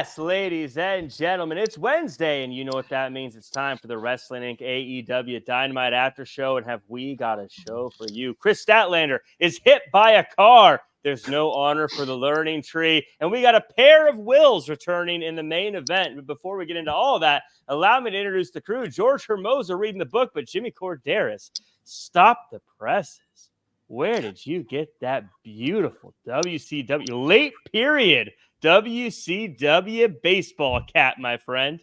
Yes, ladies and gentlemen, it's Wednesday, and you know what that means. It's time for the Wrestling Inc. AEW Dynamite After Show, and have we got a show for you. Chris Statlander is hit by a car. There's no honor for the learning tree, and we got a pair of wills returning in the main event. But before we get into all of that, allow me to introduce the crew. George Hermoza reading the book, but Jimmy Korderas, stop the presses. Where did you get that beautiful WCW late period WCW baseball cap, my friend?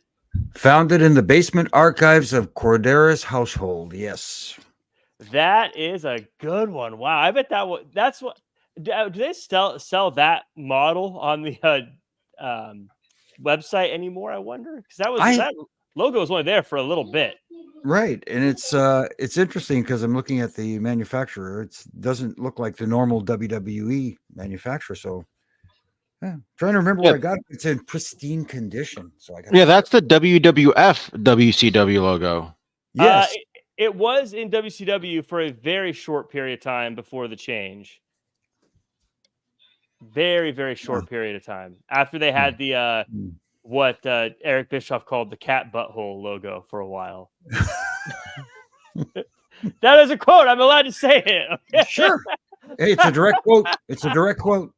Found it in the basement archives of Korderas' household. Yes. That is a good one. Wow. I bet that's what. Do they sell that model on the website anymore? I wonder, because that logo was only there for a little bit. Right, and it's interesting because I'm looking at the manufacturer. It doesn't look like the normal WWE manufacturer. So, trying to remember where I got it. It's in pristine condition. So I got. Yeah, that's the WWF WCW logo. Yes, it was in WCW for a very short period of time before the change. Very, very short period of time after they had the what Eric Bischoff called the cat butthole logo for a while. That is a quote. I'm allowed to say it. Okay? Sure. Hey, it's a direct quote. It's a direct quote.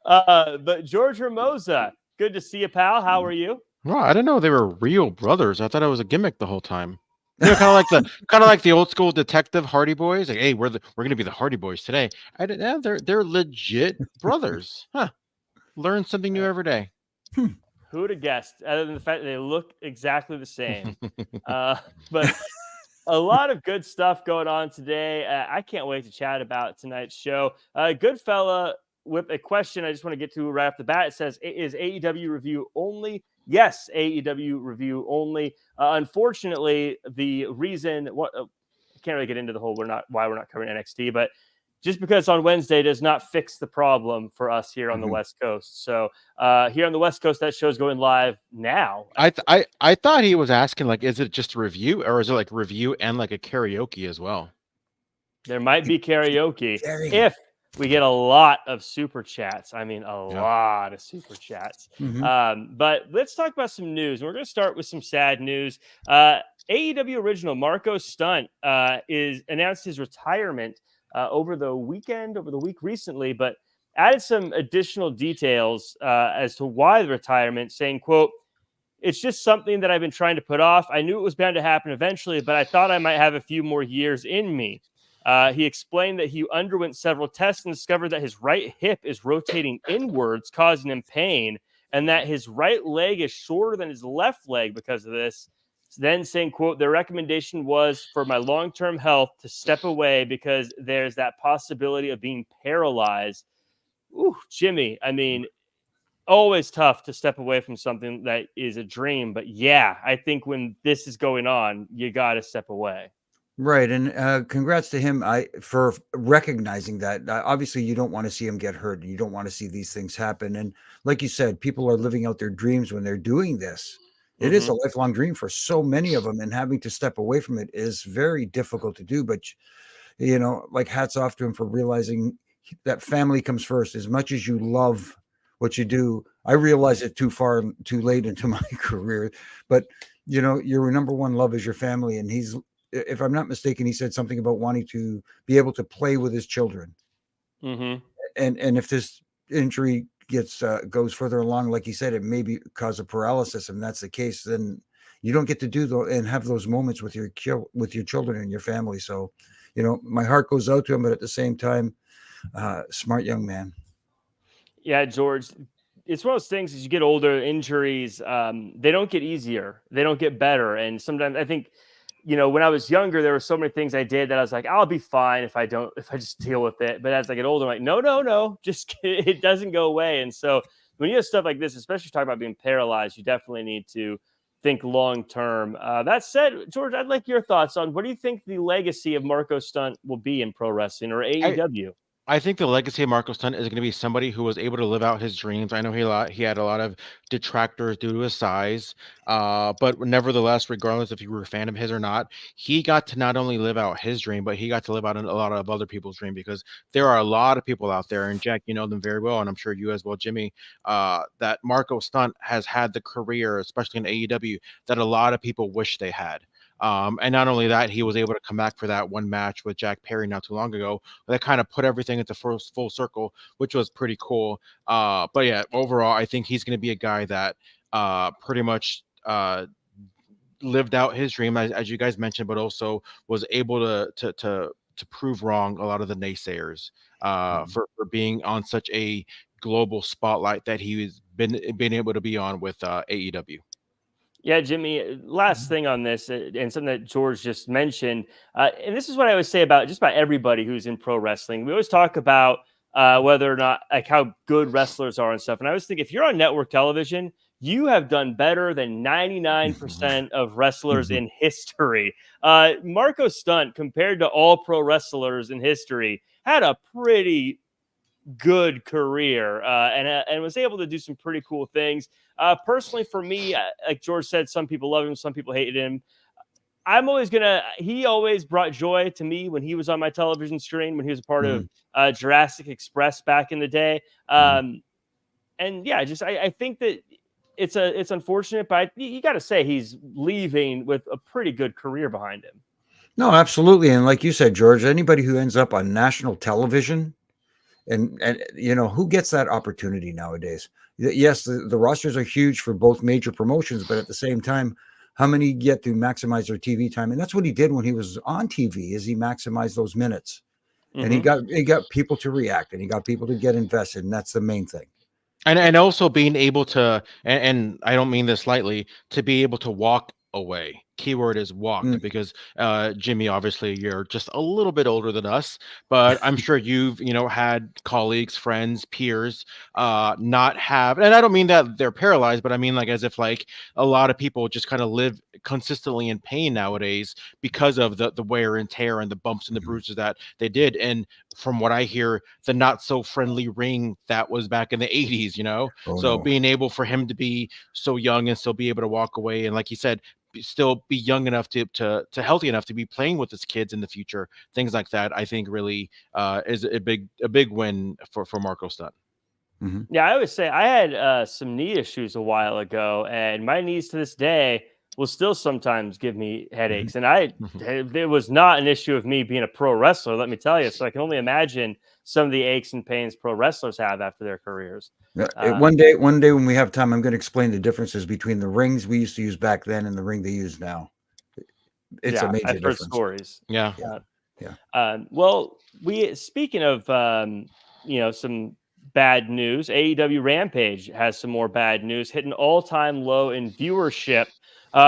But George Hermoza, good to see you, pal. How are you? Wow, I didn't know they were real brothers. I thought it was a gimmick the whole time. You know, kind of like the old school detective Hardy Boys. Like, hey, we're gonna be the Hardy Boys today. They're legit brothers. Huh. Learn something new every day. Who'd have guessed? Other than the fact that they look exactly the same. But a lot of good stuff going on today. I can't wait to chat about tonight's show. Good fella with a question I just want to get to right off the bat. It says, is AEW review only? Yes, AEW review only. Unfortunately, the reason I can't really get into the whole why we're not covering NXT, but just because on Wednesday does not fix the problem for us here on the West Coast. So here on the West Coast, that show's going live now. I thought he was asking, like, is it just a review or is it like review and like a karaoke as well? There might be karaoke if we get a lot of super chats. I mean, a lot of super chats. But let's talk about some news. We're going to start with some sad news. AEW original Marko Stunt is announced his retirement over the week recently, but added some additional details as to why the retirement, saying, quote, "It's just something that I've been trying to put off. I knew it was bound to happen eventually, but I thought I might have a few more years in me." He explained that he underwent several tests and discovered that his right hip is rotating inwards, causing him pain, and that his right leg is shorter than his left leg because of this. Then saying, quote, "The recommendation was for my long-term health to step away because there's that possibility of being paralyzed." Ooh, Jimmy, I mean, always tough to step away from something that is a dream. But yeah, I think when this is going on, you got to step away. Right, and congrats to him for recognizing that. Obviously, you don't want to see him get hurt. You don't want to see these things happen. And like you said, people are living out their dreams when they're doing this. It is a lifelong dream for so many of them, and having to step away from it is very difficult to do. But, you know, like, hats off to him for realizing that family comes first. As much as you love what you do, I realized it too late into my career. But, you know, your number one love is your family, and if I'm not mistaken, he said something about wanting to be able to play with his children. And if this injury goes further along, like he said, it may cause a paralysis. And that's the case, then you don't get to do and have those moments with your children and your family. So, you know, my heart goes out to him, but at the same time, smart young man. Yeah, George, it's one of those things. As you get older, injuries, they don't get easier. They don't get better. And sometimes I think, you know, when I was younger, there were so many things I did that I was like, I'll be fine if I just deal with it. But as I get older, I'm like, no, just it doesn't go away. And so when you have stuff like this, especially talking about being paralyzed, you definitely need to think long term. That said, George, I'd like your thoughts on what do you think the legacy of Marko Stunt will be in pro wrestling or AEW? I think the legacy of Marko Stunt is going to be somebody who was able to live out his dreams. I know he had a lot of detractors due to his size, but nevertheless, regardless if you were a fan of his or not, he got to not only live out his dream, but he got to live out a lot of other people's dream, because there are a lot of people out there, and Jack, you know them very well, and I'm sure you as well, Jimmy, that Marko Stunt has had the career, especially in AEW, that a lot of people wish they had. And not only that, he was able to come back for that one match with Jack Perry not too long ago. That kind of put everything into full circle, which was pretty cool. But yeah, overall, I think he's going to be a guy that pretty much lived out his dream, as you guys mentioned, but also was able to prove wrong a lot of the naysayers for being on such a global spotlight that he's been able to be on with AEW. Yeah, Jimmy, last thing on this, and something that George just mentioned, and this is what I always say about just about everybody who's in pro wrestling. We always talk about whether or not, like, how good wrestlers are and stuff. And I always think if you're on network television, you have done better than 99% of wrestlers in history. Marko Stunt, compared to all pro wrestlers in history, had a pretty good career and was able to do some pretty cool things. Personally, for me, like George said, some people love him, some people hated him. He always brought joy to me when he was on my television screen, when he was a part of Jurassic Express back in the day. And yeah, I think that it's unfortunate, but you got to say he's leaving with a pretty good career behind him. No, absolutely. And like you said, George, anybody who ends up on national television, and you know, who gets that opportunity nowadays? Yes, the rosters are huge for both major promotions, but at the same time, how many get to maximize their TV time? And that's what he did when he was on TV, is he maximized those minutes. And he got people to react, and he got people to get invested, and that's the main thing. And also being able to, and I don't mean this lightly, to be able to walk away. Keyword is walked, because Jimmy, obviously you're just a little bit older than us, but I'm sure you've had colleagues, friends, peers not have, and I don't mean that they're paralyzed, but I mean, like, as if like a lot of people just kind of live consistently in pain nowadays because of the wear and tear and the bumps and the bruises that they did. And from what I hear, the not so friendly ring that was back in the 80s, being able for him to be so young and still be able to walk away, and like you said, still be young enough to healthy enough to be playing with his kids in the future, things like that, I think really is a big win for Marko Stunt. Yeah, I always say I had some knee issues a while ago, and my knees to this day will still sometimes give me headaches. And it was not an issue of me being a pro wrestler, let me tell you. So I can only imagine some of the aches and pains pro wrestlers have after their careers. One day when we have time, I'm going to explain the differences between the rings we used to use back then and the ring they use now. It's a major difference. Heard stories. Yeah. Well, speaking of some bad news, AEW Rampage has some more bad news, hit an all-time low in viewership.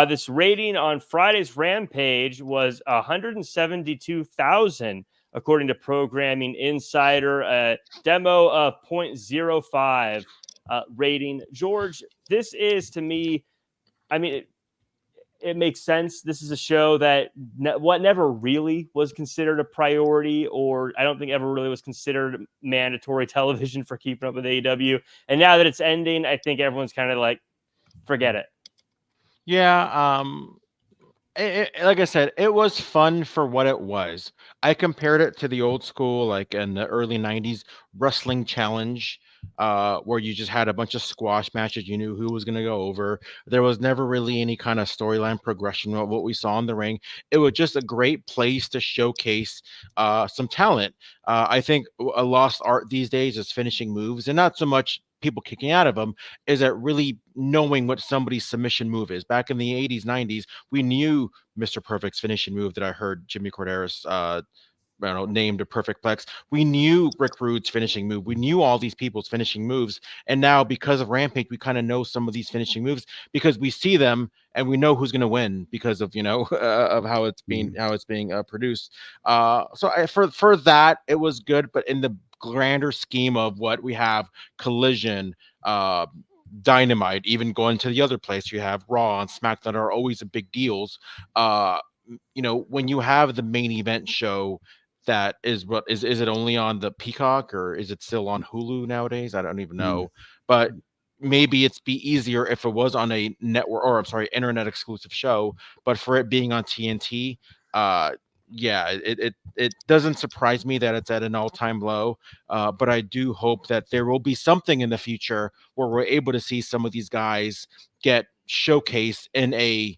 This rating on Friday's Rampage was 172,000, according to Programming Insider, a demo of 0.05 rating. George, this is, to me, I mean, it makes sense. This is a show that never really was considered a priority, or I don't think ever really was considered mandatory television for keeping up with AEW. And now that it's ending, I think everyone's kind of like, forget it. Yeah, like I said, it was fun for what it was. I compared it to the old school, like in the early 90s wrestling challenge, where you just had a bunch of squash matches. You knew who was going to go over. There was never really any kind of storyline progression of what we saw in the ring. It was just a great place to showcase some talent. I think a lost art these days is finishing moves, and not so much people kicking out of them, is that really knowing what somebody's submission move is. Back in the 80s, 90s, we knew Mr. Perfect's finishing move that I heard Jimmy Korderas named a perfect plex. We knew Rick Rude's finishing move. We knew all these people's finishing moves. And now, because of Rampage, we kind of know some of these finishing moves because we see them and we know who's going to win because of of how it's being produced. So for that, it was good. But in the grander scheme of what we have, Collision, Dynamite, even going to the other place, you have Raw and SmackDown are always the big deals. When you have the main event show that is what is it only on the Peacock, or is it still on Hulu nowadays? I don't even know. But maybe it's be easier if it was on a network, or I'm sorry, internet exclusive show, but for it being on TNT, yeah, it doesn't surprise me that it's at an all-time low. But I do hope that there will be something in the future where we're able to see some of these guys get showcased in a,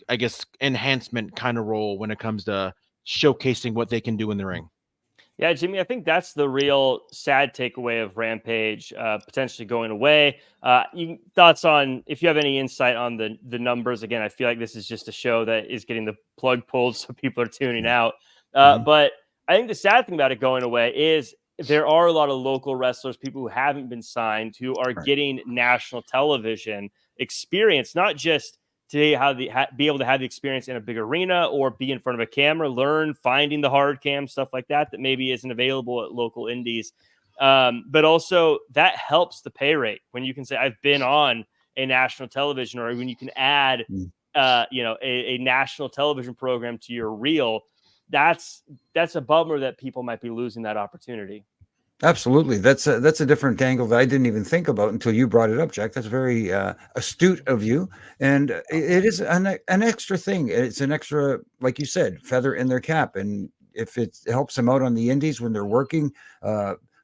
I guess, enhancement kind of role when it comes to showcasing what they can do in the ring. Yeah, Jimmy, I think that's the real sad takeaway of Rampage potentially going away. Thoughts on, if you have any insight on the numbers? Again, I feel like this is just a show that is getting the plug pulled, so people are tuning out. But I think the sad thing about it going away is there are a lot of local wrestlers, people who haven't been signed, who are getting national television experience, not just to be able to have the experience in a big arena or be in front of a camera, learn finding the hard cam, stuff like that maybe isn't available at local indies. But also that helps the pay rate when you can say, I've been on a national television, or when you can add, a national television program to your reel. That's a bummer that people might be losing that opportunity. Absolutely. That's a different angle that I didn't even think about until you brought it up, Jack. That's very astute of you. And it is an extra thing. It's an extra, like you said, feather in their cap. And if it helps them out on the indies when they're working,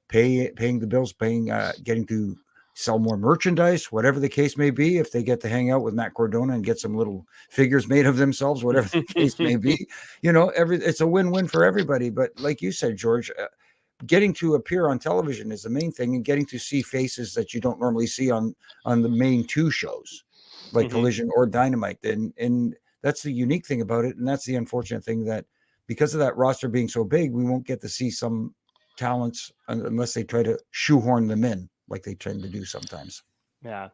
paying the bills, getting to sell more merchandise, whatever the case may be, if they get to hang out with Matt Cardona and get some little figures made of themselves, whatever the case may be, it's a win-win for everybody. But like you said, George, getting to appear on television is the main thing, and getting to see faces that you don't normally see on the main two shows like Collision or Dynamite. And that's the unique thing about it. And that's the unfortunate thing, that because of that roster being so big, we won't get to see some talents unless they try to shoehorn them in like they tend to do sometimes. Yeah.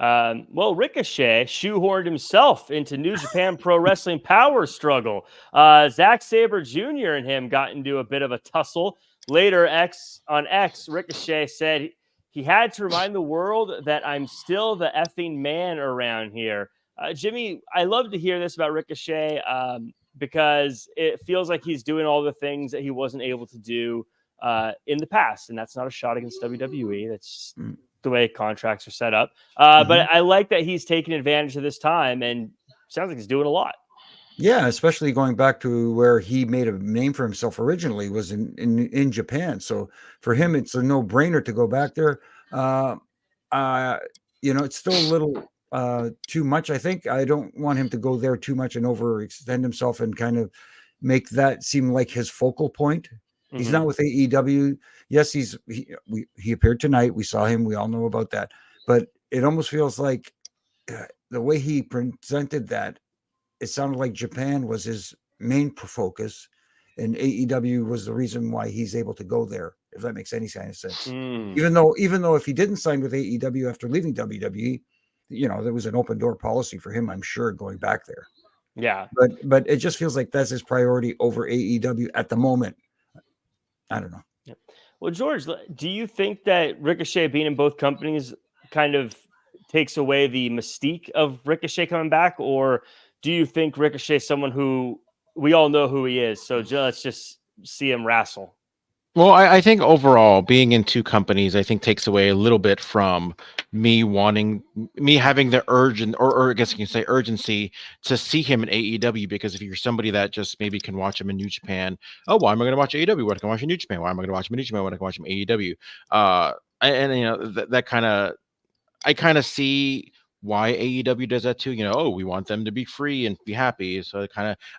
Well, Ricochet shoehorned himself into New Japan Pro Wrestling power struggle. Zack Sabre Jr. and him got into a bit of a tussle. Later, on X, Ricochet said he had to remind the world that I'm still the effing man around here. Jimmy, I love to hear this about Ricochet because it feels like he's doing all the things that he wasn't able to do in the past. And that's not a shot against WWE. That's just the way contracts are set up. But I like that he's taking advantage of this time, and sounds like he's doing a lot. Yeah, especially going back to where he made a name for himself originally was in Japan. So for him, it's a no-brainer to go back there. It's still a little too much, I think. I don't want him to go there too much and overextend himself and kind of make that seem like his focal point. He's not with AEW. Yes, he appeared tonight. We saw him. We all know about that. But it almost feels like the way he presented that, it sounded like Japan was his main focus, and AEW was the reason why he's able to go there, if that makes any kind of sense. Even though if he didn't sign with AEW after leaving WWE, there was an open door policy for him, I'm sure, going back there. Yeah. But it just feels like that's his priority over AEW at the moment. I don't know. Yeah. Well, George, do you think that Ricochet being in both companies kind of takes away the mystique of Ricochet coming back, or do you think Ricochet is someone who we all know who he is? So let's just see him wrestle. Well, I think overall being in two companies, I think takes away a little bit from me having the urgent, or I guess you can say urgency to see him in AEW, because if you're somebody that just maybe can watch him in New Japan, why am I going to watch AEW? What can I watch in New Japan? Why am I going to watch him in New Japan? What can I watch him in AEW? That kind of, I kind of see why AEW does that too. We want them to be free and be happy. So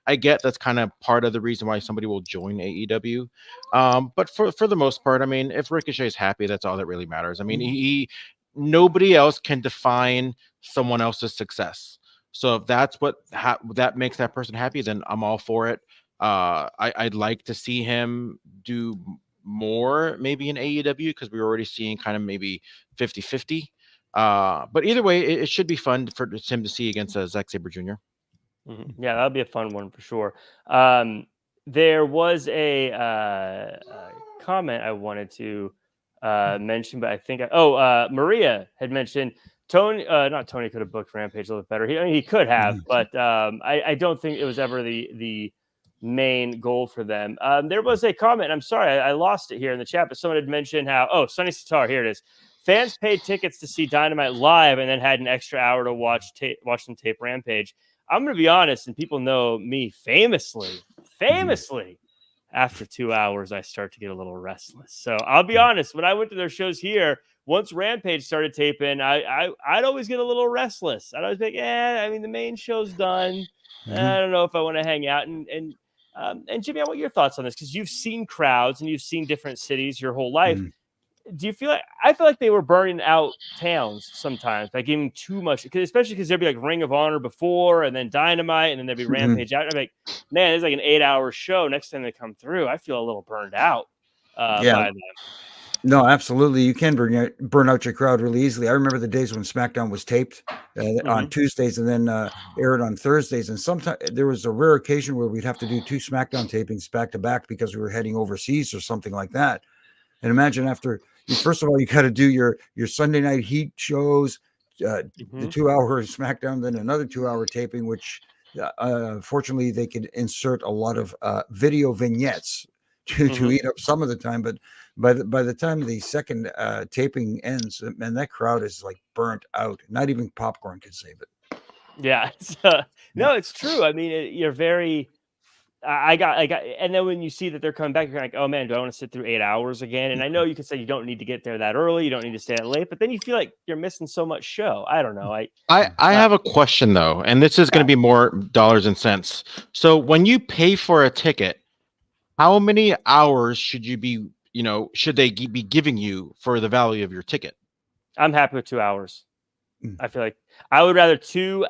I get that's kind of part of the reason why somebody will join AEW. But for the most part, I mean, if Ricochet is happy, that's all that really matters. I mean, nobody else can define someone else's success. So if that's what that makes that person happy, then I'm all for it. I'd like to see him do more maybe in AEW, because we're already seeing kind of maybe 50-50. But either way, it should be fun for him to see against Zack Sabre Jr. Yeah, that'll be a fun one for sure. There was a comment I wanted to mention, but I think Maria had mentioned not Tony could have booked Rampage a little bit better. He could have, but I don't think it was ever the main goal for them. There was a comment. I'm sorry, I lost it here in the chat, but someone had mentioned how, Sonny Sitar, here it is. Fans paid tickets to see Dynamite live and then had an extra hour to watch them tape Rampage. I'm going to be honest, and people know me famously, after 2 hours, I start to get a little restless. So I'll be honest, when I went to their shows here, once Rampage started taping, I'd always get a little restless. I'd always be like, I mean, the main show's done. I don't know if I want to hang out. And Jimmy, I want your thoughts on this, because you've seen crowds and you've seen different cities your whole life. Do you feel like, I feel like they were burning out towns sometimes by giving too much, especially because there'd be like Ring of Honor before and then Dynamite and then there'd be Rampage out. I'm like, man, it's like an 8-hour show. Next time they come through, I feel a little burned out by them. No, absolutely. You can burn out your crowd really easily. I remember the days when SmackDown was taped on Tuesdays and then aired on Thursdays. And sometimes there was a rare occasion where we'd have to do 2 SmackDown tapings back to back because we were heading overseas or something like that. And imagine first of all, you got to do your Sunday night heat shows, the 2 hour SmackDown, then another 2 hour taping, which fortunately they could insert a lot of video vignettes to eat up some of the time. But by the time the second taping ends, man, that crowd is like burnt out. Not even popcorn can save it. Yeah. No, it's true. I mean, you're very. I got, and then when you see that they're coming back, you're like, oh man, do I want to sit through 8 hours again? And I know you could say you don't need to get there that early, you don't need to stay that late, but then you feel like you're missing so much show. I don't know. I have a question though, and this is going to be more dollars and cents. So when you pay for a ticket, how many hours should you be, should they be giving you for the value of your ticket? I'm happy with 2 hours. I feel like I would rather 2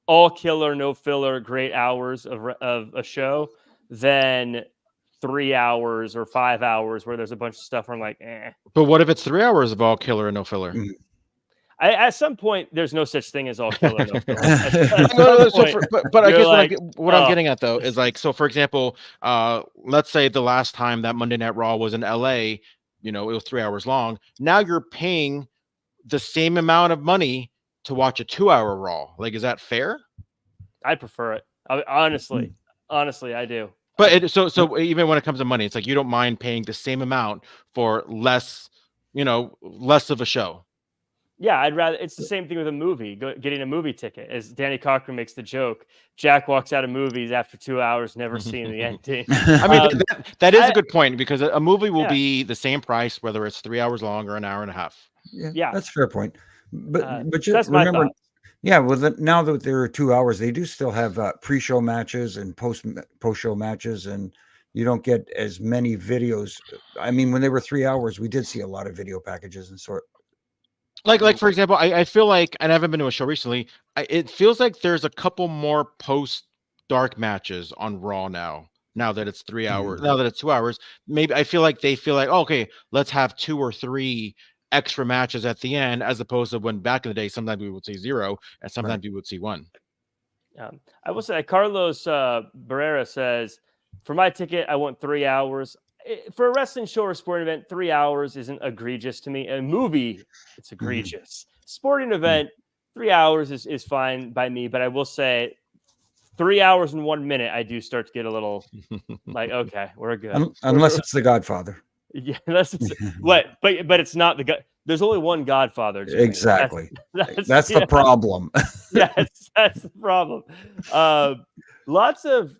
all killer, no filler, great hours of a show than 3 hours or 5 hours where there's a bunch of stuff where I'm like, eh. But what if it's 3 hours of all killer and no filler? At some point, there's no such thing as all killer, no filler. But I guess what I'm getting at though is like, so for example, let's say the last time that Monday Night Raw was in LA, it was 3 hours long. Now you're paying the same amount of money to watch a 2 hour Raw. Like, is that fair? I prefer it. Honestly, I do. But so even when it comes to money, it's like you don't mind paying the same amount for less of a show. Yeah, I'd rather. It's the same thing with a movie. Getting a movie ticket, as Danny Cochran makes the joke. Jack walks out of movies after 2 hours, never seeing the ending. I mean, that is a good point, because a movie will be the same price whether it's 3 hours long or an hour and a half. Yeah, that's a fair point. But just that's remember, now that there are 2 hours, they do still have pre-show matches and post-show matches, and you don't get as many videos. I mean, when they were 3 hours, we did see a lot of video packages and sort. Like for example, I feel like, and I haven't been to a show recently, it feels like there's a couple more post-dark matches on Raw now that it's 3 hours, now that it's 2 hours. Maybe I feel like they feel like, okay, let's have 2 or 3 extra matches at the end, as opposed to when back in the day, sometimes we would see 0 and sometimes we would see 1. I will say, Carlos Barrera says, for my ticket, I want 3 hours. For a wrestling show or sporting event, 3 hours isn't egregious to me. A movie, it's egregious. Sporting event, 3 hours is fine by me. But I will say, 3 hours and 1 minute, I do start to get a little like, okay, we're good. Unless it's The Godfather. Yeah, unless it's what, but it's not the God. There's only one Godfather. Jimmy. Exactly. That's the problem. Yes, that's the problem. Lots of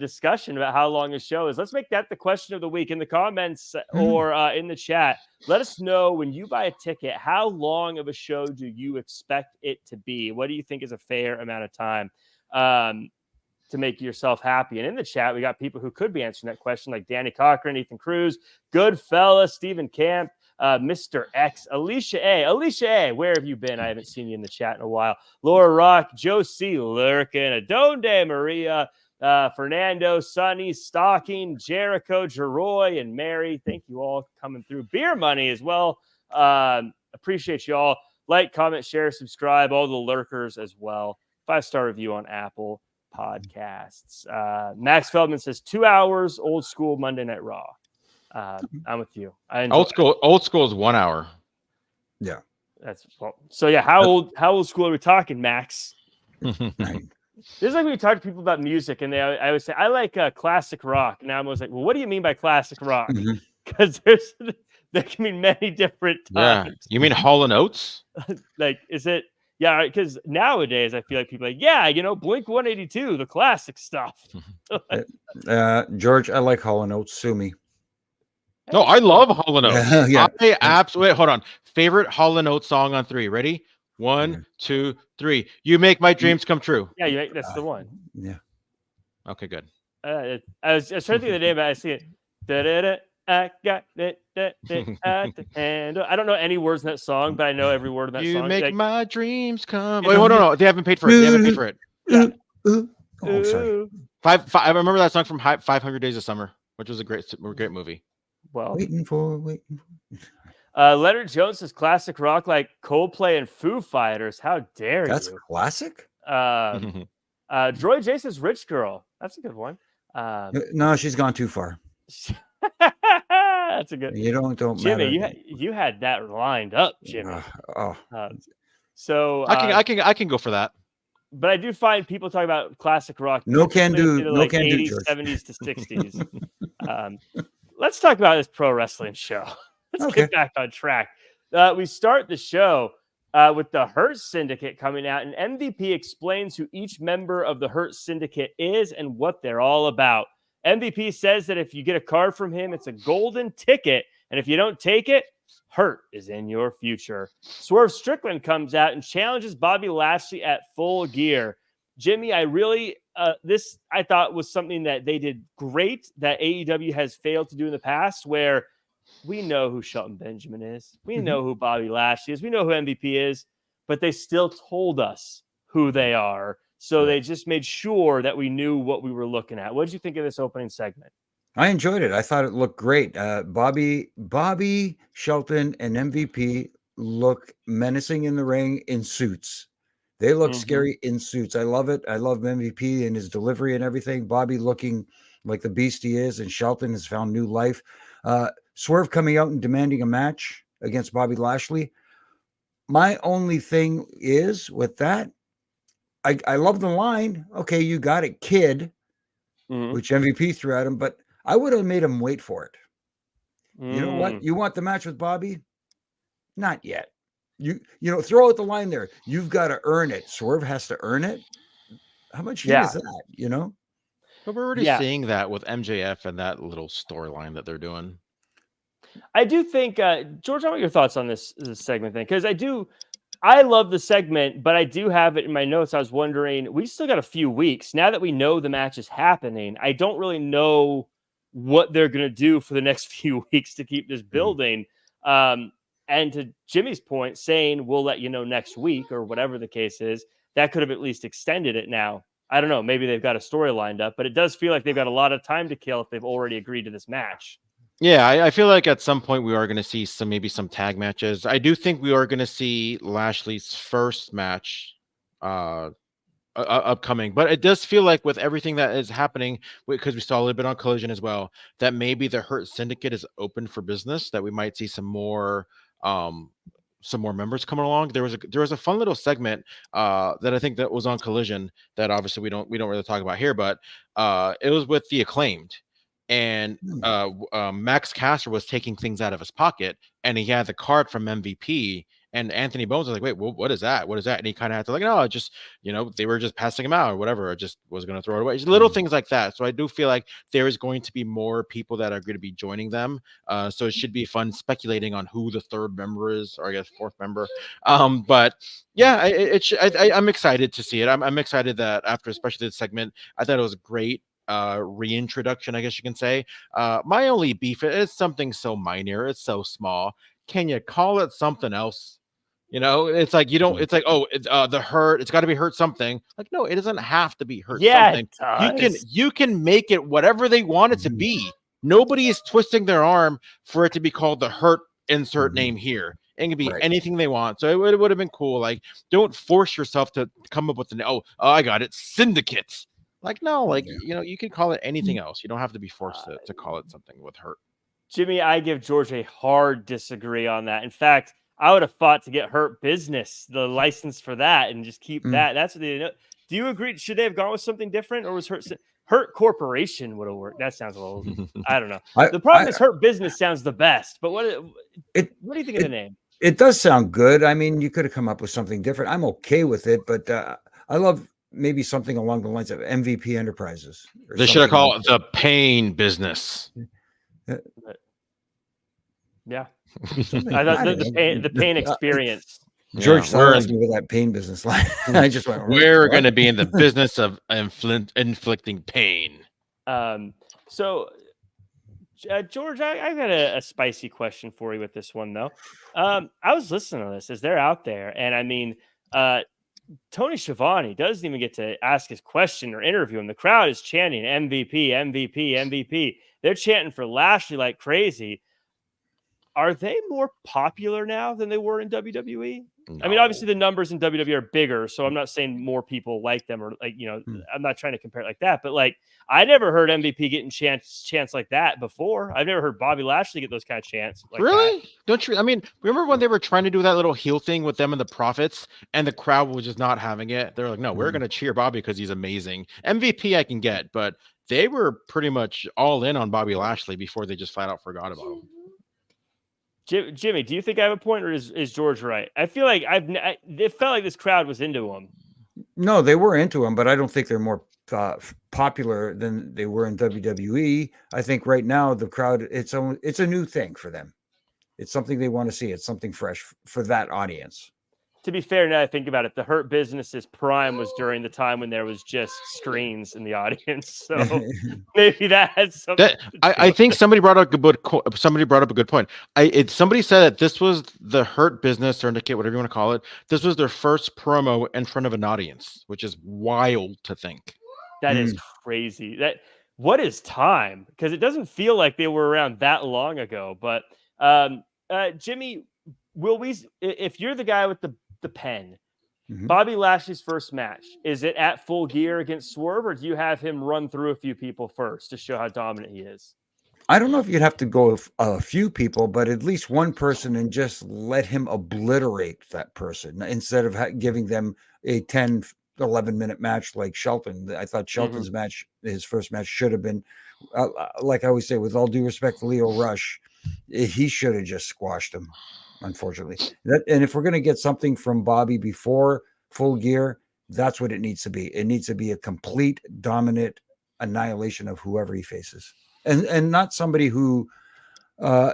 discussion about how long a show is. Let's make that the question of the week in the comments or in the chat. Let us know, when you buy a ticket, how long of a show do you expect it to be? What do you think is a fair amount of time to make yourself happy? And in the chat, we got people who could be answering that question, like Danny Cochran, Ethan Cruz, Goodfella, Stephen Camp, Mr. X, Alicia A, where have you been? I haven't seen you in the chat in a while. Laura Rock, Joe C. Lurkin, Adonde Maria, Fernando, Sonny, Stocking, Jericho, Jeroy, and Mary. Thank you all coming through. Beer Money as well. Appreciate you all. Like, comment, share, subscribe, all the lurkers as well. 5-star review on Apple Podcasts. Max Feldman says 2 hours, old school Monday Night Raw. I'm with you. Old school is 1 hour. Yeah. So yeah, how old school are we talking, Max? This is like when you talk to people about music, and I always say I like classic rock. Now I'm always like, well, what do you mean by classic rock? Because there can mean many different times. Yeah, you mean Hall & Oates? Like, is it? Yeah, because nowadays I feel like people are like, yeah, Blink 182, the classic stuff. George, I like Hall & Oates. Sue me. No, I love Hall & Oates. Yeah. I absolutely. Hold on. Favorite Hall & Oates song on 3. Ready? 1, 2, 3. You make my dreams come true. Yeah, that's the one. Yeah. Okay, good. I was trying to think of the name, but I see it. Da-da-da, I got it. I don't know any words in that song, but I know every word of that song. You make like, my dreams come. Wait, hold on. No, they haven't paid for it. They haven't paid for it. Yeah. Oh, sorry. I remember that song from 500 Days of Summer, which was a great movie. Well, waiting for. Leonard Jones says classic rock like Coldplay and Foo Fighters. How dare That's you? classic. Droy J says Rich Girl. That's a good one. No, she's gone too far. That's a good. You don't Jimmy, matter. you had that lined up, Jimmy. So I can go for that. But I do find people talk about classic rock. No can do. No can 80s, do. George. 70s to 60s. Let's talk about this pro wrestling show. Let's get back on track. We start the show with the Hurt Syndicate coming out, and MVP explains who each member of the Hurt Syndicate is and what they're all about. MVP says that if you get a card from him, it's a golden ticket, and if you don't take it, Hurt is in your future. Swerve Strickland comes out and challenges Bobby Lashley at Full Gear. Jimmy, I really this I thought was something that they did great that AEW has failed to do in the past, where we know who Shelton Benjamin is. We know who Bobby Lashley is. We know who MVP is, but they still told us who they are. So they just made sure that we knew what we were looking at. What did you think of this opening segment? I enjoyed it. I thought it looked great. Bobby, Shelton, and MVP look menacing in the ring in suits. They look scary in suits. I love it. I love MVP and his delivery and everything. Bobby looking like the beast he is, and Shelton has found new life. Swerve coming out and demanding a match against Bobby Lashley. My only thing is with that, I love the line. Okay, you got it, kid, which MVP threw at him, but I would have made him wait for it. You know what? You want the match with Bobby? Not yet. You throw out the line there. You've got to earn it. Swerve has to earn it. How much heat is that? But we're already seeing that with MJF and that little storyline that they're doing. I do think, George, I want your thoughts on this segment thing, because I love the segment, but I do have it in my notes. I was wondering, we still got a few weeks. Now that we know the match is happening, I don't really know what they're going to do for the next few weeks to keep this building. And to Jimmy's point, saying we'll let you know next week or whatever the case is, that could have at least extended it now. I don't know. Maybe they've got a story lined up, but it does feel like they've got a lot of time to kill if they've already agreed to this match. Yeah, I feel like at some point we are going to see maybe some tag matches. I do think we are going to see Lashley's first match upcoming, but it does feel like with everything that is happening, because we saw a little bit on Collision as well, that maybe the Hurt Syndicate is open for business, that we might see some more members coming along. There was a fun little segment that I think that was on Collision that obviously we don't really talk about here, but it was with the Acclaimed. And Max Caster was taking things out of his pocket, and he had the card from MVP. And Anthony Bones was like, "Wait, what is that? What is that?" And he kind of had to no, just they were just passing him out or whatever. I just was going to throw it away. Just little things like that. So I do feel like there is going to be more people that are going to be joining them. So it should be fun speculating on who the third member is, or I guess fourth member. But yeah, I'm excited to see it. I'm excited that after especially this segment, I thought it was great. Reintroduction, I guess you can say. My only beef is something so minor, it's so small. Can you call it something else? It's like you don't. It's like, the Hurt. It's got to be Hurt something. Like, no, it doesn't have to be Hurt something. You can make it whatever they want it to be. Nobody is twisting their arm for it to be called the Hurt. Insert name here. It can be anything they want. So it would have been cool. Like, don't force yourself to come up with I got it, Syndicate. Like, no, you can call it anything else. You don't have to be forced to call it something with Hurt. Jimmy, I give George a hard disagree on that. In fact, I would have fought to get Hurt Business, the license for that, and just keep that. That's what they know. Do you agree? Should they have gone with something different, or was Hurt Corporation would have worked? That sounds a little. I don't know. The problem is Hurt Business sounds the best. But what do you think of the name? It does sound good. I mean, you could have come up with something different. I'm okay with it, but I love maybe something along the lines of MVP Enterprises. They should have called it the Pain Business. Yeah, I thought the pain experience. George silenced me with that pain business line. I just went. We're going to be in the business of inflicting pain. So, George, I got a spicy question for you with this one though. I was listening to this as they're out there, and I mean, Tony Schiavone doesn't even get to ask his question or interview him. The crowd is chanting MVP, MVP, MVP. They're chanting for Lashley like crazy. Are they more popular now than they were in WWE? No. I mean, obviously the numbers in WWE are bigger, so I'm not saying more people like them or like, I'm not trying to compare it like that, but like I never heard MVP getting chants like that before. I've never heard Bobby Lashley get those kind of chants. Like really? That. Don't you? I mean, remember when they were trying to do that little heel thing with them and the Profits, and the crowd was just not having it? They're like, no, we're going to cheer Bobby because he's amazing. MVP I can get, but they were pretty much all in on Bobby Lashley before they just flat out forgot about him. Jimmy, do you think I have a point, or is George right? I feel like it felt like this crowd was into him. No, they were into him, but I don't think they're more popular than they were in WWE. I think right now the crowd, it's a new thing for them. It's something they want to see. It's something fresh for that audience. To be fair, now I think about it, the Hurt Business's prime was during the time when there was just screens in the audience. So maybe that has something. I think somebody brought up a good point. Somebody said that this was the Hurt Business or Syndicate, whatever you want to call it. This was their first promo in front of an audience, which is wild to think. That is crazy. What is time? Because it doesn't feel like they were around that long ago. But Jimmy, if you're the guy with the pen, Bobby Lashley's first match, is it at Full Gear against Swerve, or do you have him run through a few people first to show how dominant he is? I don't know if you'd have to go a few people, but at least one person, and just let him obliterate that person instead of giving them a 10, 11-minute match like Shelton. I thought Shelton's match, his first match, should have been, like I always say, with all due respect to Leo Rush, he should have just squashed him. Unfortunately, and if we're going to get something from Bobby before Full Gear, that's what it needs to be. It needs to be a complete dominant annihilation of whoever he faces, and not somebody who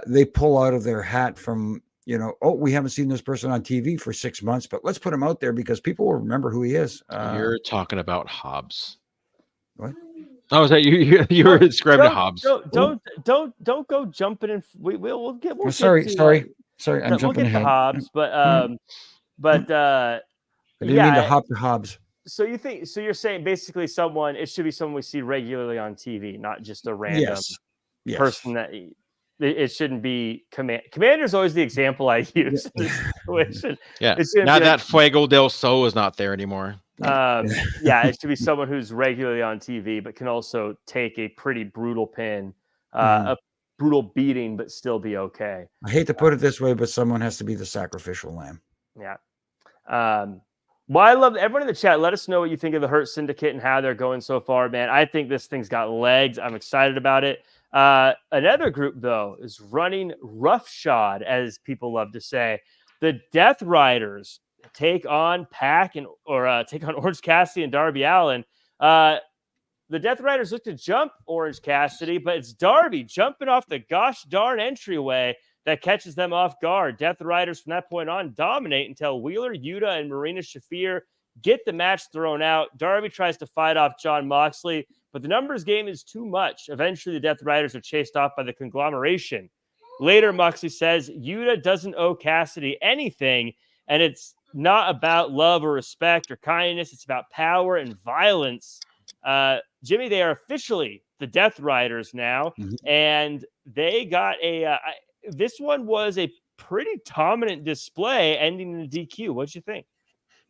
they pull out of their hat from, we haven't seen this person on TV for 6 months, but let's put him out there because people will remember who he is. You're talking about Hobbs. What? Oh, is that you were describing Hobbs? Don't go jumping in. We'll get. Sorry, I'm jumping ahead. Hobbs, but I didn't mean to hop to Hobbs. So you're saying basically it should be someone we see regularly on TV, not just a random person that it shouldn't be Commander's always the example I use in this situation. Yeah. Now that Fuego del Sol is not there anymore. It should be someone who's regularly on TV, but can also take a pretty brutal pin, a brutal beating, but still be okay. I hate to put it this way, but someone has to be the sacrificial lamb. Yeah. Well, I love everyone in the chat. Let us know what you think of the Hurt Syndicate and how they're going so far, man. I think this thing's got legs. I'm excited about it. Another group, though, is running roughshod, as people love to say. The Death Riders take on take on Orange Cassidy and Darby Allin. The Death Riders look to jump Orange Cassidy, but it's Darby jumping off the gosh darn entryway that catches them off guard. Death Riders from that point on dominate until Wheeler, Yuta, and Marina Shafir get the match thrown out. Darby tries to fight off Jon Moxley, but the numbers game is too much. Eventually, the Death Riders are chased off by the conglomeration. Later, Moxley says Yuta doesn't owe Cassidy anything, and it's not about love or respect or kindness. It's about power and violence. Jimmy, they are officially the Death Riders now, and they got this one was a pretty dominant display, ending in a DQ. What'd you think?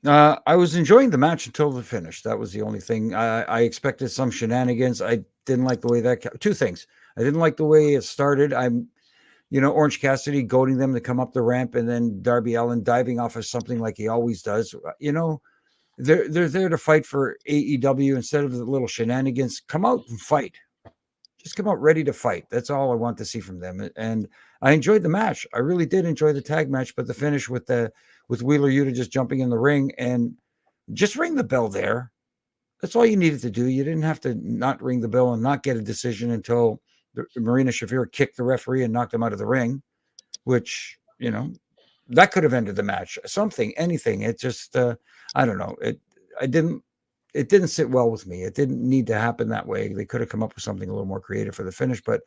I was enjoying the match until the finish. That was the only thing. I expected some shenanigans. I didn't like the way two things. I didn't like the way it started. Orange Cassidy goading them to come up the ramp, and then Darby Allin diving off of something like he always does. they're there to fight for AEW instead of the little shenanigans. Come out and fight. Just come out ready to fight. That's all I want to see from them. And I enjoyed the match. I really did enjoy the tag match, but the finish with Wheeler Yuta just jumping in the ring and just ring the bell there. That's all you needed to do. You didn't have to not ring the bell and not get a decision until Marina Shafir kicked the referee and knocked him out of the ring, which, that could have ended the match. Something, anything. It just, I don't know. It didn't sit well with me. It didn't need to happen that way. They could have come up with something a little more creative for the finish. But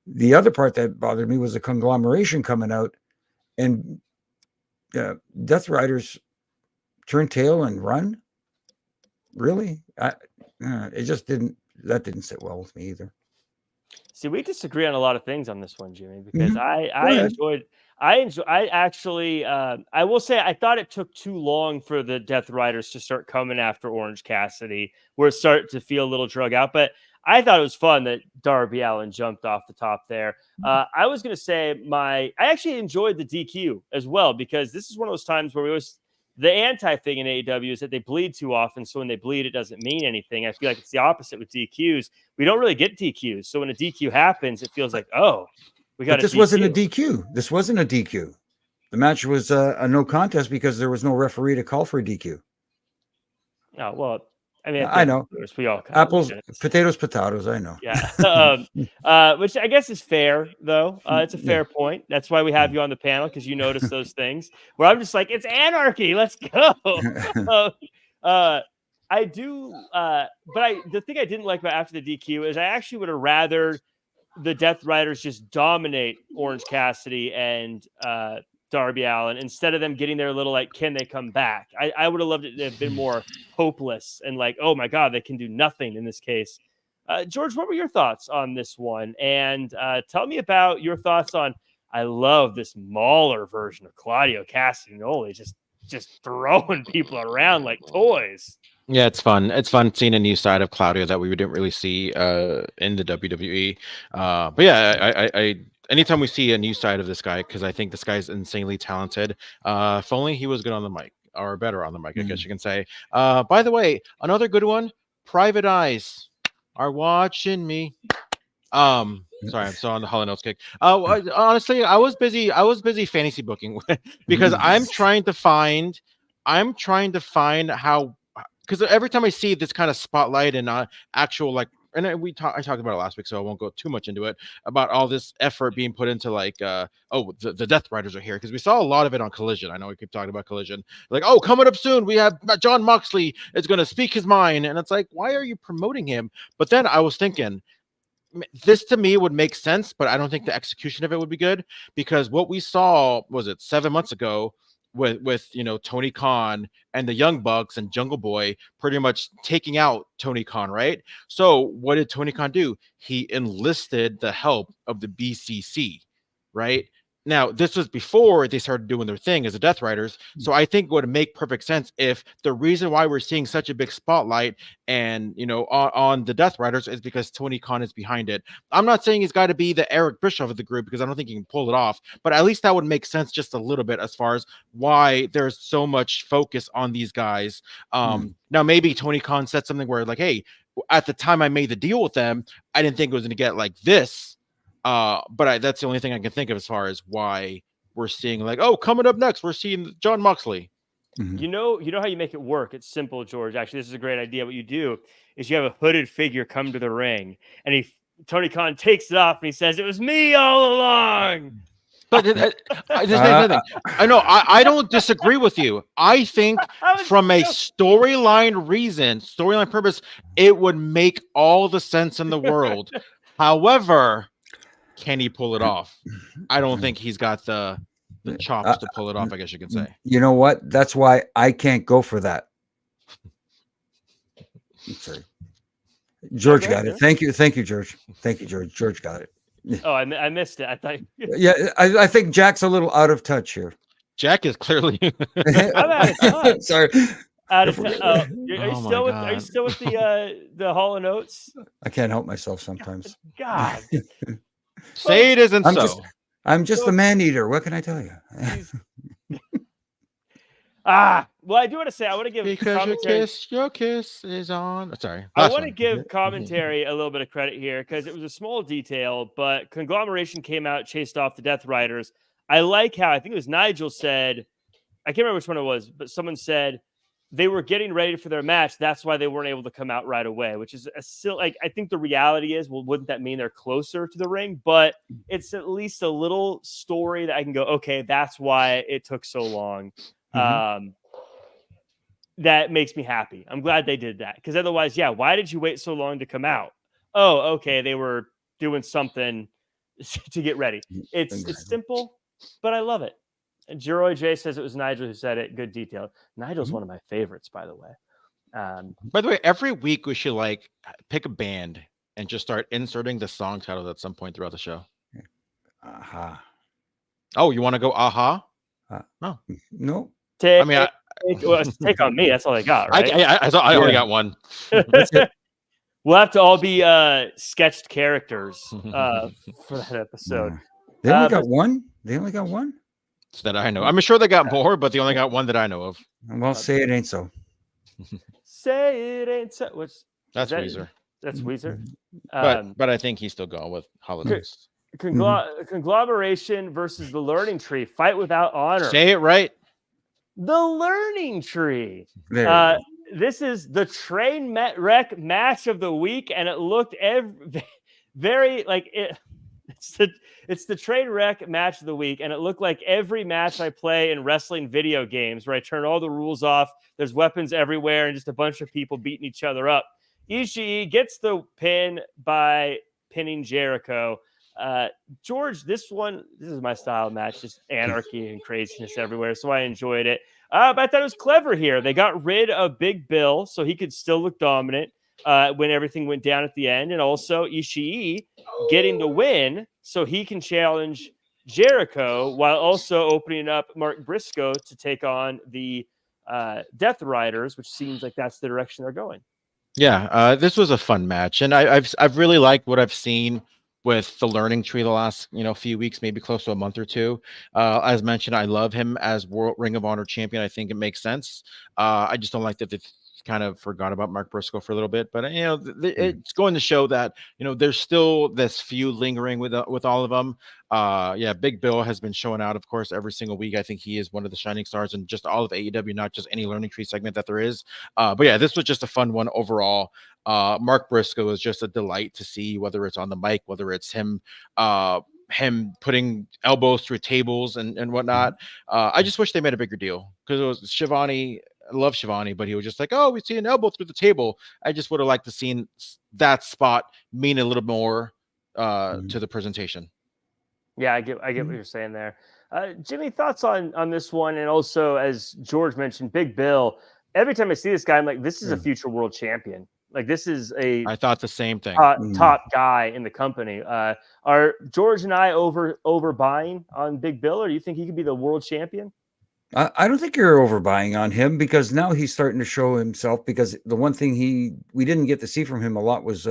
the other part that bothered me was the conglomeration coming out and Death Riders turn tail and run. Really? It just didn't sit well with me either. See, we disagree on a lot of things on this one, Jimmy, because I will say I thought it took too long for the Death Riders to start coming after Orange Cassidy, where it started to feel a little drug out. But I thought it was fun that Darby Allin jumped off the top there. I was going to say I actually enjoyed the DQ as well, because this is one of those times where the anti thing in AEW is that they bleed too often. So when they bleed, it doesn't mean anything. I feel like it's the opposite with DQs. We don't really get DQs. So when a DQ happens, it feels like, oh, we got this wasn't a DQ. This wasn't a DQ. The match was a no contest because there was no referee to call for a DQ. Oh, well, I mean, I know. We all apples, potatoes. I know. Yeah. Which I guess is fair, though. It's a fair point. That's why we have you on the panel, because you notice those things. Where I'm just like, it's anarchy. Let's go. I do, but the thing I didn't like about after the DQ is I actually would have rather the Death Riders just dominate Orange Cassidy and Darby Allin instead of them getting their little like, can they come back? I would have loved it to have been more hopeless and like, oh my God, they can do nothing in this case. George, what were your thoughts on this one? And tell me about your thoughts on, I love this Mauler version of Claudio Castagnoli, just throwing people around like toys. Yeah, it's fun. It's fun seeing a new side of Claudio that we didn't really see in the WWE. But yeah, I anytime we see a new side of this guy, because I think this guy's insanely talented. If only he was good on the mic, or better on the mic, I guess you can say. By the way, another good one, Private Eyes are watching me. Sorry, I'm still on the Hall & Oates kick. Honestly, I was busy fantasy booking because I'm trying to find how, because every time I see this kind of spotlight and actual like, and I talked about it last week, so I won't go too much into it, about all this effort being put into like, the Death Riders are here, because we saw a lot of it on Collision. I know we keep talking about Collision, like, oh, coming up soon, we have John Moxley is going to speak his mind, and it's like, why are you promoting him? But then I was thinking, this to me would make sense, but I don't think the execution of it would be good, because what we saw, was it 7 months ago, with Tony Khan and the Young Bucks and Jungle Boy pretty much taking out Tony Khan, right? So what did Tony Khan do? He enlisted the help of the BCC, right? Now, this was before they started doing their thing as the Death Riders. So I think it would make perfect sense if the reason why we're seeing such a big spotlight and, on the Death Riders is because Tony Khan is behind it. I'm not saying he's got to be the Eric Bischoff of the group, because I don't think he can pull it off, but at least that would make sense just a little bit as far as why there's so much focus on these guys. Now, maybe Tony Khan said something where like, hey, at the time I made the deal with them, I didn't think it was going to get like this. But that's the only thing I can think of as far as why we're seeing like, oh, coming up next, we're seeing John Moxley. You know how you make it work. It's simple, George. Actually, this is a great idea. What you do is you have a hooded figure come to the ring, and Tony Khan takes it off and he says, "It was me all along." But there's nothing. I know. I don't disagree with you. I think from a storyline purpose, it would make all the sense in the world. However, can he pull it off? I don't think he's got the chops to pull it off, I guess you can say. You know what? That's why I can't go for that. Sorry. George got it. Thank you, George. Thank you, George. George got it. Oh, I missed it. I thought. Yeah, I think Jack's a little out of touch here. Jack is clearly. I'm out of touch. Sorry. Out of touch. Are you still with the Hall & Oates? I can't help myself sometimes. God. Say it isn't so. I'm just a man eater. What can I tell you? Well, I do want to say I want to give Because your kiss is on. Sorry, I want to give commentary a little bit of credit here because it was a small detail, but Conglomeration came out, chased off the Death Riders. I like how I think it was Nigel said, I can't remember which one it was, but someone said they were getting ready for their match. That's why they weren't able to come out right away, which is still like, I think the reality is, well, wouldn't that mean they're closer to the ring? But it's at least a little story that I can go, okay, that's why it took so long. That makes me happy. I'm glad they did that because otherwise, yeah, why did you wait so long to come out? Oh, okay, they were doing something to get ready. It's simple, but I love it. And Jeroy J says it was Nigel who said it. Good detail. Nigel's one of my favorites, by the way. By the way, every week we should like pick a band and just start inserting the song titles at some point throughout the show. Aha. Oh, you want to go aha? No. No. Take on me. That's all I got, right? I only got one. We'll have to all be sketched characters for that episode. They only got one? They only got one? That I know. I'm sure they got more, but they only got one that I know of. Well, say it ain't so. Say it ain't so. That's Weezer. That's Weezer. But I think he's still going with Holidays. Conglomeration versus the Learning Tree. Fight without honor. Say it right. The Learning Tree. This is the train wreck match of the week, and it looked very like it. It's the train wreck match of the week, and it looked like every match I play in wrestling video games where I turn all the rules off. There's weapons everywhere and just a bunch of people beating each other up. Ishii gets the pin by pinning Jericho. George, this is my style of match, just anarchy and craziness everywhere, so I enjoyed it. But I thought it was clever here. They got rid of Big Bill so he could still look dominant when everything went down at the end, and also Ishii getting the win so he can challenge Jericho while also opening up Mark Briscoe to take on the Death Riders, which seems like that's the direction they're going. Yeah, this was a fun match, and I've really liked what I've seen with the Learning Tree the last few weeks, maybe close to a month or two. As mentioned, I love him as World Ring of Honor champion. I think it makes sense. I just don't like that they kind of forgot about Mark Briscoe for a little bit, but it's going to show that there's still this feud lingering with all of them. Big Bill has been showing out, of course, every single week. I think he is one of the shining stars in just all of AEW, not just any Learning Tree segment that there is. But yeah, this was just a fun one overall. Mark Briscoe is just a delight to see, whether it's on the mic, whether it's him putting elbows through tables and whatnot. I just wish they made a bigger deal because it was Shivani. I love Shivani, but he was just like, oh, we see an elbow through the table. I just would have liked to seen that spot mean a little more to the presentation. Yeah, I get what you're saying there. Jimmy, thoughts on this one? And also, as George mentioned, Big Bill. Every time I see this guy, I'm like, this is a future world champion. Like, this is I thought the same thing. Top guy in the company. Are George and I overbuying on Big Bill, or do you think he could be the world champion? I don't think you're overbuying on him because now he's starting to show himself. Because the one thing we didn't get to see from him a lot was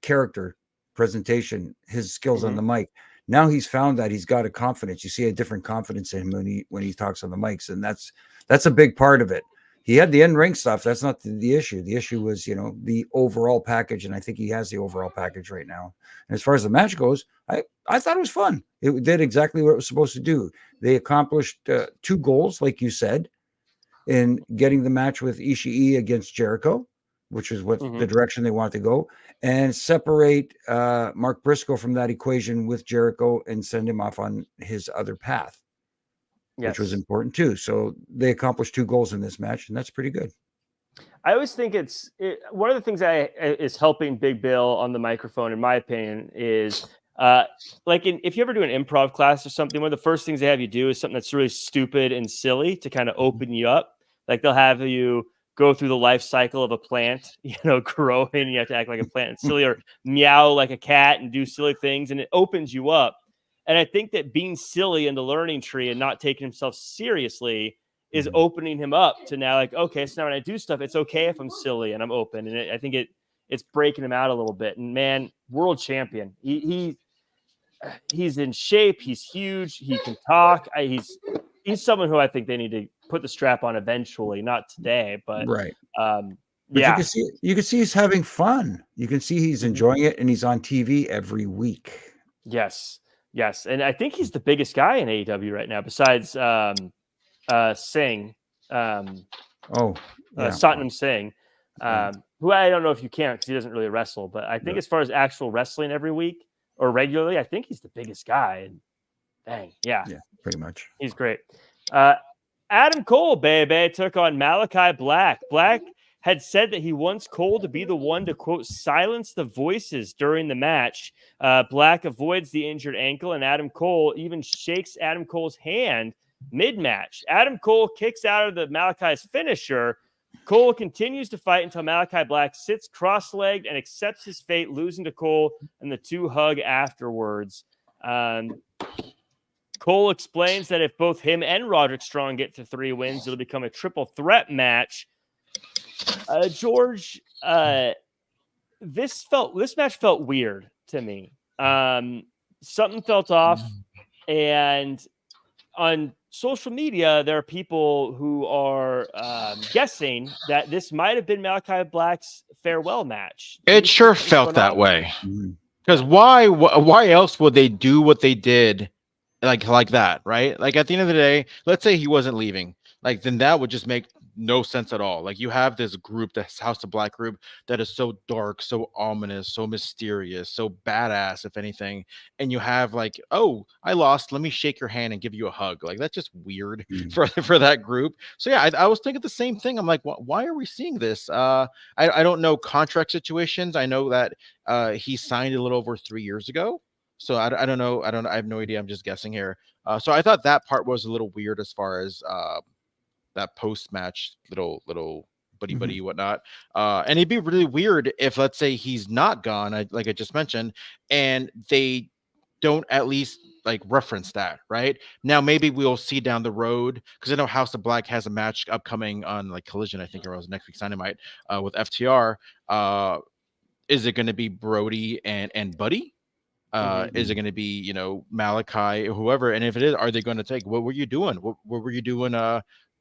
character presentation, his skills on the mic. Now he's found that he's got a confidence. You see a different confidence in him when he talks on the mics, and that's a big part of it. He had the in-ring stuff. That's not the issue. The issue was, the overall package, and I think he has the overall package right now. And as far as the match goes, I thought it was fun. It did exactly what it was supposed to do. They accomplished 2 goals, like you said, in getting the match with Ishii against Jericho, which is what the direction they want to go, and separate Mark Briscoe from that equation with Jericho and send him off on his other path. Which was important too. So they accomplished 2 goals in this match, and that's pretty good. I always think one of the things is helping Big Bill on the microphone, in my opinion, is if you ever do an improv class or something, one of the first things they have you do is something that's really stupid and silly to kind of open you up. Like, they'll have you go through the life cycle of a plant, growing, and you have to act like a plant and silly, or meow like a cat and do silly things, and it opens you up. And I think that being silly in the Learning Tree and not taking himself seriously is opening him up to now, like, okay, so now when I do stuff, it's okay if I'm silly and I'm open. And I think it's breaking him out a little bit. And man, world champion. He's in shape. He's huge. He can talk. he's someone who I think they need to put the strap on eventually, not today, but right. But you can see he's having fun. You can see he's enjoying it, and he's on TV every week. Yes, and I think he's the biggest guy in AEW right now, besides Singh. Satnam Singh, who I don't know if you can because he doesn't really wrestle, but I think as far as actual wrestling every week or regularly, I think he's the biggest guy. And dang, yeah, pretty much. He's great. Adam Cole, baby, took on Malachi Black. Black had said that he wants Cole to be the one to, quote, silence the voices during the match. Black avoids the injured ankle, and Adam Cole even shakes Adam Cole's hand mid-match. Adam Cole kicks out of the Malachi's finisher. Cole continues to fight until Malachi Black sits cross-legged and accepts his fate, losing to Cole, and the two hug afterwards. Cole explains that if both him and Roderick Strong get to 3 wins, it'll become a triple threat match. George, this match felt weird to me. Something felt off, and on social media, there are people who are guessing that this might have been Malachi Black's farewell match. It sure felt that way. Because why else would they do what they did like that, right? Like at the end of the day, let's say he wasn't leaving. Like then that would just make no sense at all. Like you have this group, this House of Black group, that is so dark, so ominous, so mysterious, so badass, if anything. And you have like, oh, I lost. Let me shake your hand and give you a hug. Like that's just weird for that group. So yeah, I was thinking the same thing. I'm like, why are we seeing this? I don't know contract situations. I know that he signed a little over 3 years ago. So I don't know. I have no idea. I'm just guessing here. So I thought that part was a little weird as far as that post-match little buddy whatnot. And it'd be really weird if, let's say, he's not gone, like I just mentioned, and they don't at least like reference that, right? Now maybe we'll see down the road, because I know House of Black has a match upcoming on like Collision, I think it was next week's Dynamite, with FTR. Is it going to be Brody and Buddy? Is it going to be, Malachi or whoever? And if it is, are they going to take, what were you doing? What were you doing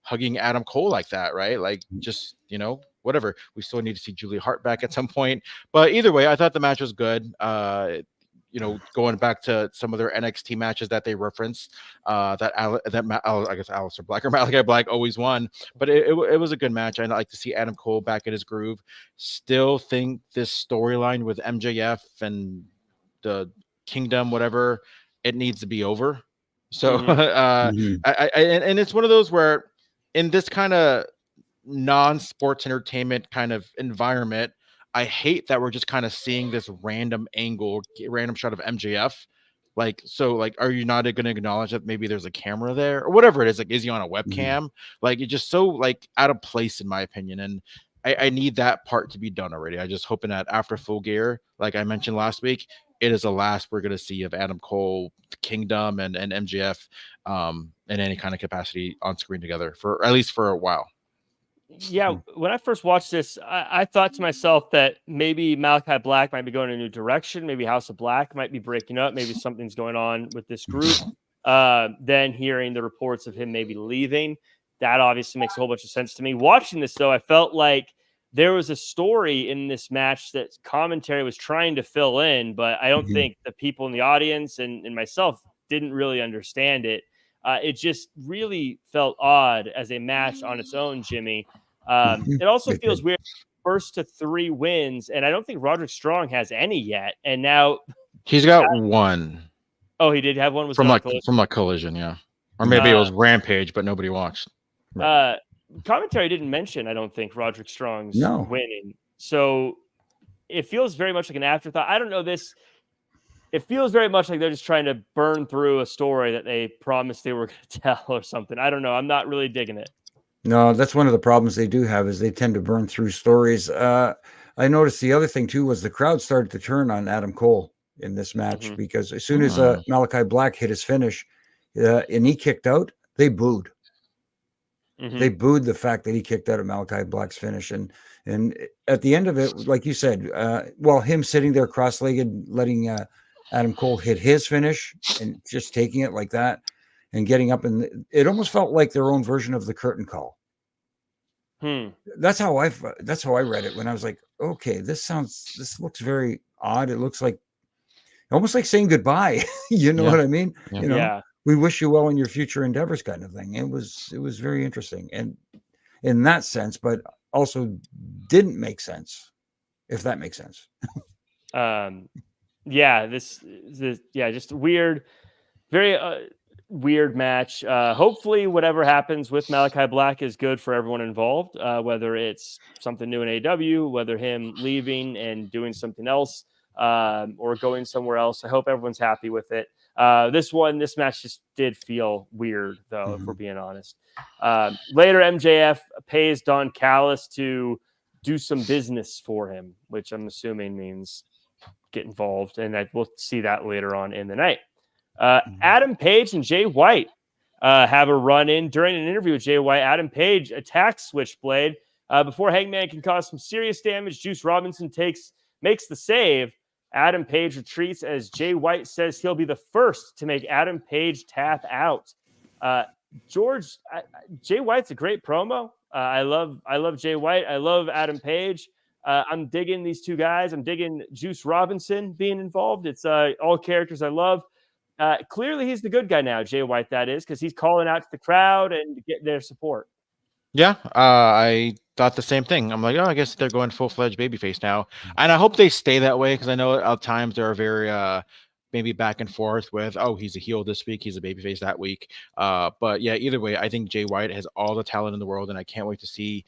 hugging Adam Cole like that, right? Like just, whatever. We still need to see Julia Hart back at some point. But either way, I thought the match was good. Going back to some of their NXT matches that they referenced, I guess Aleister Black or Malachi Black always won. But it was a good match. I'd like to see Adam Cole back in his groove. Still think this storyline with MJF and the Kingdom, whatever, it needs to be over. So and it's one of those where in this kind of non-sports entertainment kind of environment, I hate that we're just kind of seeing this random shot of MJF. Like, so like, are you not going to acknowledge that maybe there's a camera there or whatever it is? Like, is he on a webcam? Like, it's just so like out of place in my opinion. And I need that part to be done already. I just hoping that after Full Gear, like I mentioned last week, it is the last we're going to see of Adam Cole, Kingdom, and MJF in any kind of capacity on screen together, for at least for a while. Yeah, when I first watched this, I thought to myself that maybe Malachi Black might be going in a new direction. Maybe House of Black might be breaking up. Maybe something's going on with this group. Then hearing the reports of him maybe leaving, that obviously makes a whole bunch of sense to me. Watching this, though, I felt like there was a story in this match that commentary was trying to fill in, but I don't think the people in the audience and myself didn't really understand it. It just really felt odd as a match on its own, Jimmy. It also feels weird, first to 3 wins, and I don't think Roderick Strong has any yet. And now he's got one. Oh, he did have one. Was from like Collision, yeah, or maybe it was Rampage, but nobody watched. Commentary didn't mention, I don't think, Roderick Strong's winning. So it feels very much like an afterthought. I don't know this. It feels very much like they're just trying to burn through a story that they promised they were going to tell or something. I don't know. I'm not really digging it. No, that's one of the problems they do have, is they tend to burn through stories. I noticed the other thing too was the crowd started to turn on Adam Cole in this match, because as soon as Malachi Black hit his finish and he kicked out, they booed. They booed the fact that he kicked out of Malachi Black's finish. And at the end of it, like you said, him sitting there cross-legged, letting Adam Cole hit his finish and just taking it like that. and getting up, and it almost felt like their own version of the curtain call. That's how I read it when I was like, okay, this looks very odd. It looks like almost like saying goodbye. You know what I mean? Yeah. You know, we wish you well in your future endeavors, kind of thing. It was very interesting, and in that sense, but also didn't make sense, if that makes sense. Just weird, very weird match. Hopefully whatever happens with Malachi Black is good for everyone involved, whether it's something new in AEW, whether him leaving and doing something else, or going somewhere else. I hope everyone's happy with it. This match just did feel weird, though, if we're being honest. Later, MJF pays Don Callis to do some business for him, which I'm assuming means get involved, and we'll see that later on in the night. Adam Page and Jay White have a run-in. During an interview with Jay White, Adam Page attacks Switchblade. Before Hangman can cause some serious damage, Juice Robinson makes the save. Adam Page retreats as Jay White says he'll be the first to make Adam Page tap out. Jay White's a great promo. I love Jay White. I love Adam Page. I'm digging these two guys. I'm digging Juice Robinson being involved. It's all characters I love. Clearly, he's the good guy now, Jay White, that is, because he's calling out to the crowd and get their support. Yeah, I thought the same thing. I'm like, oh, I guess they're going full-fledged babyface now. And I hope they stay that way, because I know at times they're very maybe back and forth with, oh, he's a heel this week, he's a babyface that week. But yeah, either way, I think Jay White has all the talent in the world, and I can't wait to see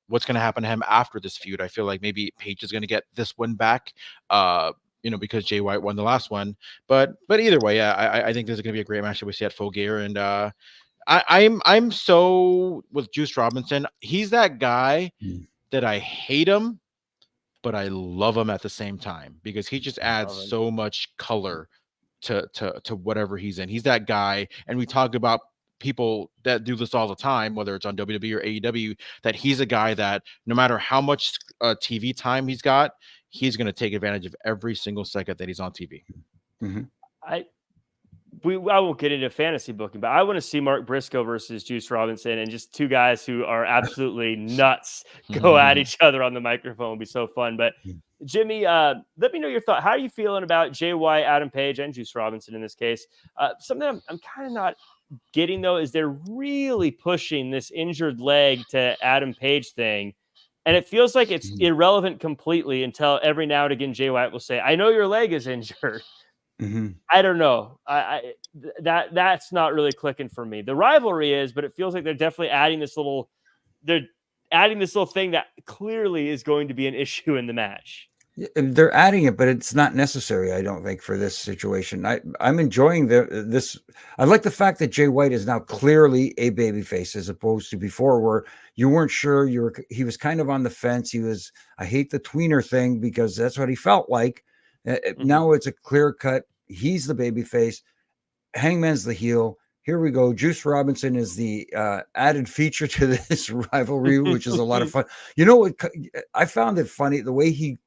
what's going to happen to him after this feud. I feel like maybe Page is going to get this win back, because Jay White won the last one. But either way, yeah, I think this is going to be a great match that we see at Full Gear. And I'm so with Juice Robinson. He's that guy that I hate him, but I love him at the same time, because he just adds so much color to whatever he's in. He's that guy, and we talk about people that do this all the time, whether it's on WWE or AEW, that he's a guy that no matter how much TV time he's got, he's going to take advantage of every single second that he's on TV. I won't get into fantasy booking, but I want to see Mark Briscoe versus Juice Robinson, and just two guys who are absolutely nuts go at each other on the microphone. Would be so fun. But Jimmy, let me know your thought. How are you feeling about Jay White, Adam Page, and Juice Robinson in this case? Something I'm kind of not getting, though, is they're really pushing this injured leg to Adam Page thing. And it feels like it's irrelevant completely until every now and again Jay White will say, I know your leg is injured. I don't know. That's not really clicking for me. The rivalry is, but it feels like they're definitely adding this little thing that clearly is going to be an issue in the match. They're adding it, but it's not necessary, I don't think, for this situation. I'm enjoying this. I like the fact that Jay White is now clearly a babyface, as opposed to before, where you weren't sure. He was kind of on the fence. I hate the tweener thing, because that's what he felt like. Now it's a clear cut. He's the babyface. Hangman's the heel. Here we go. Juice Robinson is the added feature to this rivalry, which is a lot of fun. You know what? I found it funny the way he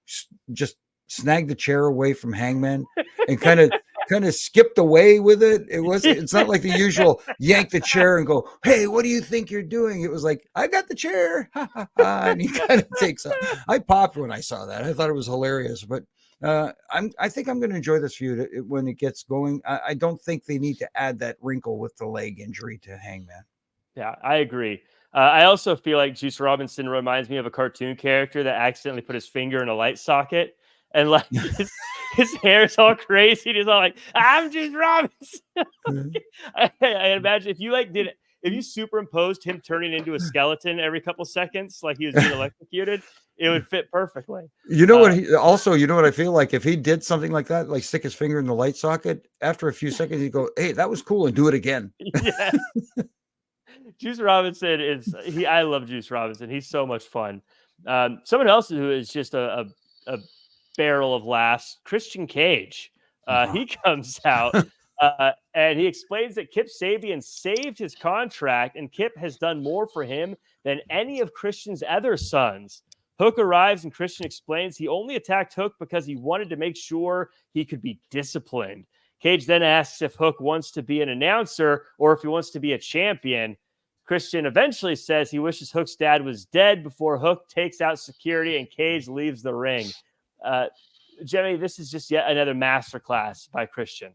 just snagged the chair away from Hangman and kind of skipped away with it. It's not like the usual yank the chair and go, hey, what do you think you're doing? It was like, I got the chair. And he kind of takes off. I popped when I saw that. I thought it was hilarious, but I think I'm going to enjoy this feud when it gets going. I don't think they need to add that wrinkle with the leg injury to Hangman. Yeah, I agree. I also feel like Juice Robinson reminds me of a cartoon character that accidentally put his finger in a light socket, and like his hair is all crazy. He's all like, I'm Juice Robinson. I imagine if you superimposed him turning into a skeleton every couple seconds, like he was being electrocuted, it would fit perfectly. You know what? You know what I feel like? If he did something like that, like stick his finger in the light socket, after a few seconds, he'd go, hey, that was cool, and do it again. Yeah. Juice Robinson I love Juice Robinson. He's so much fun. Someone else who is just a barrel of laughs, Christian Cage. He comes out and he explains that Kip Sabian saved his contract, and Kip has done more for him than any of Christian's other sons. Hook arrives, and Christian explains he only attacked Hook because he wanted to make sure he could be disciplined. Cage then asks if Hook wants to be an announcer or if he wants to be a champion. Christian eventually says he wishes Hook's dad was dead before Hook takes out security and Cage leaves the ring. Jimmy, this is just yet another masterclass by Christian.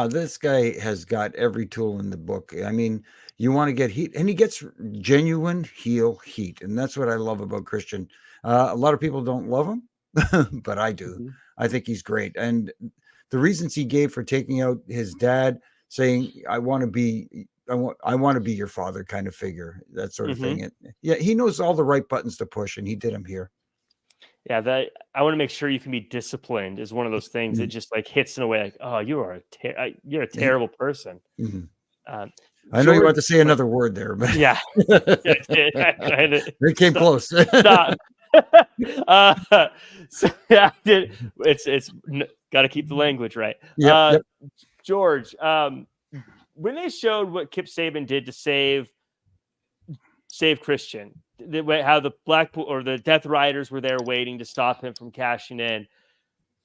This guy has got every tool in the book. I mean, you want to get heat, and he gets genuine heel heat, and that's what I love about Christian. A lot of people don't love him, but I do. Mm-hmm. I think he's great, and the reasons he gave for taking out his dad, saying, "I want to be your father," kind of figure, that sort of thing. And, yeah, he knows all the right buttons to push, and he did them here. Yeah, that I want to make sure you can be disciplined is one of those things that just like hits in a way like, oh, you're a terrible person. I know you want to say another word there, but yeah, it came close. Stop. So yeah, it's got to keep the language right. Yep. George, when they showed what Kip Sabian did to save Christian, how the Blackpool or the Death Riders were there waiting to stop him from cashing in.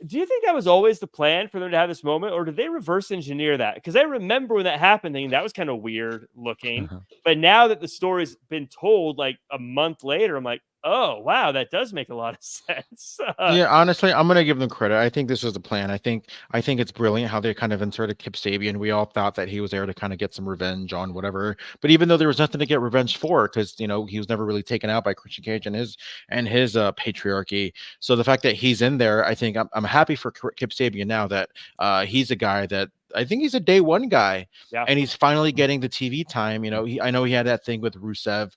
Do you think that was always the plan for them to have this moment, or did they reverse engineer that? Because I remember when that happened, thinking that was kind of weird looking. But now that the story's been told like a month later, I'm like, oh, wow, that does make a lot of sense. Yeah, honestly, I'm gonna give them credit. I think this was the plan. I think it's brilliant how they kind of inserted Kip Sabian. We all thought that he was there to kind of get some revenge on whatever. But even though there was nothing to get revenge for, because he was never really taken out by Christian Cage and his patriarchy. So the fact that he's in there, I think I'm happy for Kip Sabian now that he's a guy that I think he's a day one guy, and he's finally getting the TV time. I know he had that thing with Rusev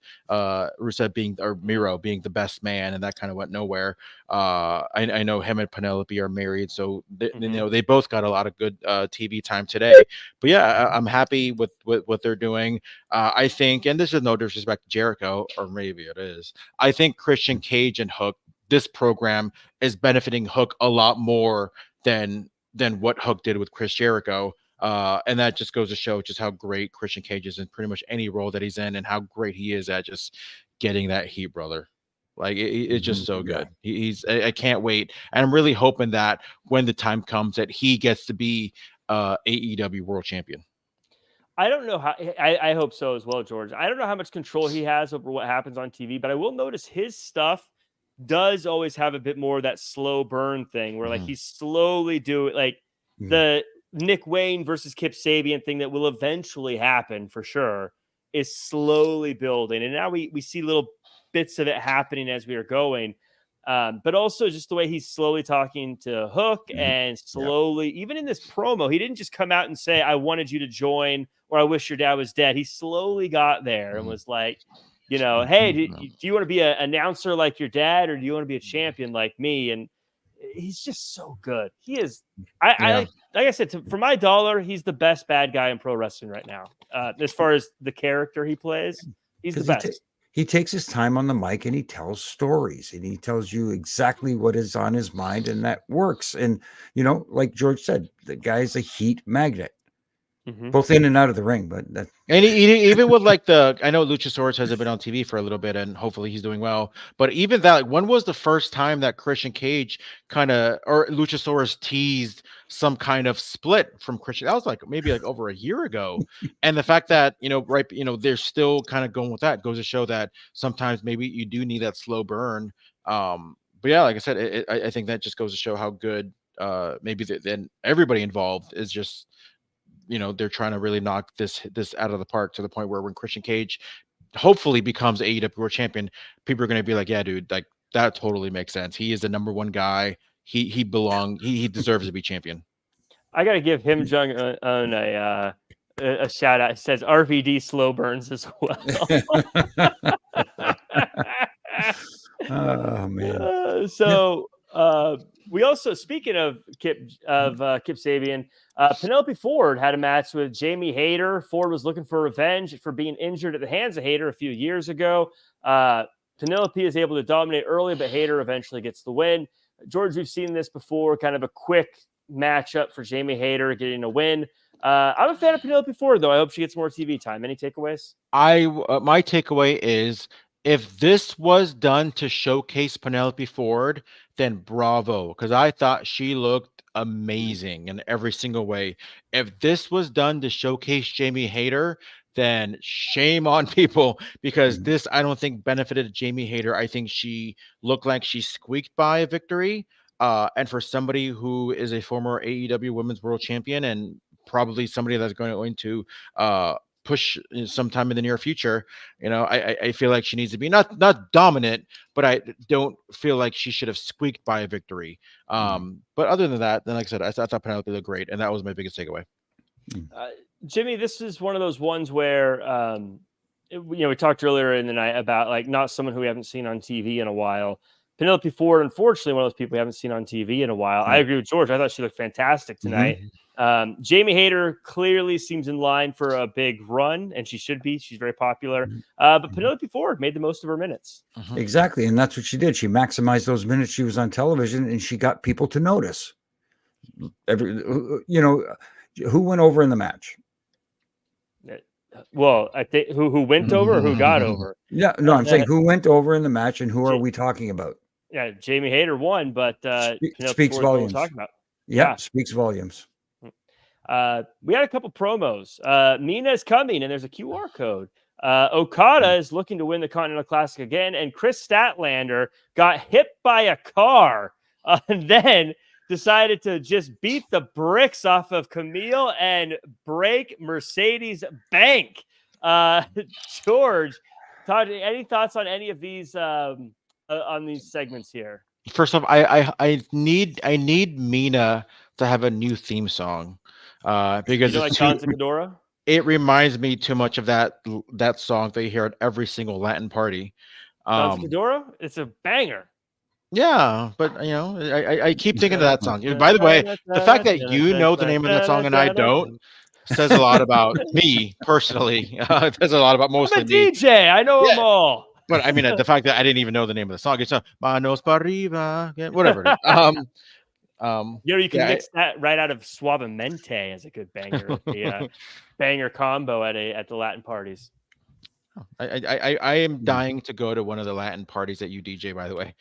Miro being the best man, and that kind of went nowhere. I know him and Penelope are married, so they both got a lot of good TV time today. But yeah, I'm happy with what they're doing. I think, and this is no disrespect to Jericho, or maybe it is. I think Christian Cage and Hook, this program is benefiting Hook a lot more than what Hook did with Chris Jericho. And that just goes to show just how great Christian Cage is in pretty much any role that he's in, and how great he is at just getting that heat, brother. Like it's just so good. I can't wait. And I'm really hoping that when the time comes that he gets to be AEW world champion. I don't know how, I hope so as well, George. I don't know how much control he has over what happens on TV, but I will notice his stuff does always have a bit more of that slow burn thing where like he's slowly doing like the Nick Wayne versus Kip Sabian thing that will eventually happen for sure is slowly building. And now we see little bits of it happening as we are going. But also just the way he's slowly talking to Hook and slowly, even in this promo, he didn't just come out and say, I wanted you to join, or I wish your dad was dead. He slowly got there and was like, hey, do you want to be an announcer like your dad, or do you want to be a champion like me? And he's just so good. He is. Like I said, for my dollar, he's the best bad guy in pro wrestling right now. As far as the character he plays, he's the best. He takes his time on the mic and he tells stories, and he tells you exactly what is on his mind, and that works. And like George said, the guy's a heat magnet. Both in and out of the ring, but and he even with like I know Luchasaurus hasn't been on TV for a little bit, and hopefully he's doing well. But even that, when was the first time that Christian Cage or Luchasaurus teased some kind of split from Christian? That was like maybe like over a year ago. And the fact that they're still kind of going with that goes to show that sometimes maybe you do need that slow burn. But yeah, like I said, I think that just goes to show how good maybe then everybody involved is just. They're trying to really knock this out of the park to the point where when Christian Cage hopefully becomes AEW World Champion, people are going to be like, yeah, dude, like that totally makes sense. He is the number one guy. He deserves to be champion. I got to give him Jung on a shout out. It says RVD slow burns as well. Oh man. We also, speaking of Kip Sabian, Penelope Ford had a match with Jamie Hayter. Ford was looking for revenge for being injured at the hands of Hayter a few years ago. Penelope is able to dominate early, but Hayter eventually gets the win. George, we've seen this before, kind of a quick matchup for Jamie Hayter getting a win. I'm a fan of Penelope Ford, though. I hope she gets more TV time. Any takeaways? My takeaway is, if this was done to showcase Penelope Ford, then bravo, because I thought she looked amazing in every single way. If this was done to showcase Jamie Hayter, then shame on people, because this, I don't think, benefited Jamie Hayter. I think she looked like she squeaked by a victory. And for somebody who is a former AEW Women's World Champion and probably somebody that's going to push sometime in the near future, I feel like she needs to be not dominant, but I don't feel like she should have squeaked by a victory. But other than that, then like I said, I thought Penelope looked great, and that was my biggest takeaway. Jimmy, this is one of those ones where we talked earlier in the night about like not someone who we haven't seen on TV in a while. Penelope Ford, unfortunately, one of those people we haven't seen on TV in a while. I agree with George. I thought she looked fantastic tonight. Jamie Hayter clearly seems in line for a big run, and she should be. She's very popular. But Penelope Ford made the most of her minutes. Exactly, and that's what she did. She maximized those minutes she was on television, and she got people to notice. Who went over in the match? Well, I think who went over or who got over? Yeah, no, I'm saying who went over in the match, and who are we talking about? Yeah, Jamie Hayter won, but speaks volumes. Talking about. Yeah, speaks volumes. We had a couple promos. Mina is coming, and there's a QR code. Okada is looking to win the Continental Classic again, and Chris Statlander got hit by a car and then decided to just beat the bricks off of Camille and break Mercedes' bank. George, Todd, any thoughts on any of these on these segments here? First off, I need Mina to have a new theme song, because like Danza Cadora? It reminds me too much of that song that you hear at every single Latin party. Danza Cadora? It's a banger. Yeah, but I keep thinking of that song. By the way, the fact that you know the name of that song and I don't says a lot about me personally. It says a lot about mostly I'm a DJ. I know them all. But I mean, the fact that I didn't even know the name of the song, it's Manos para arriba, whatever it is. You can mix that right out of Suavemente as a good banger, the banger combo at the Latin parties. I am dying to go to one of the Latin parties that you DJ, by the way.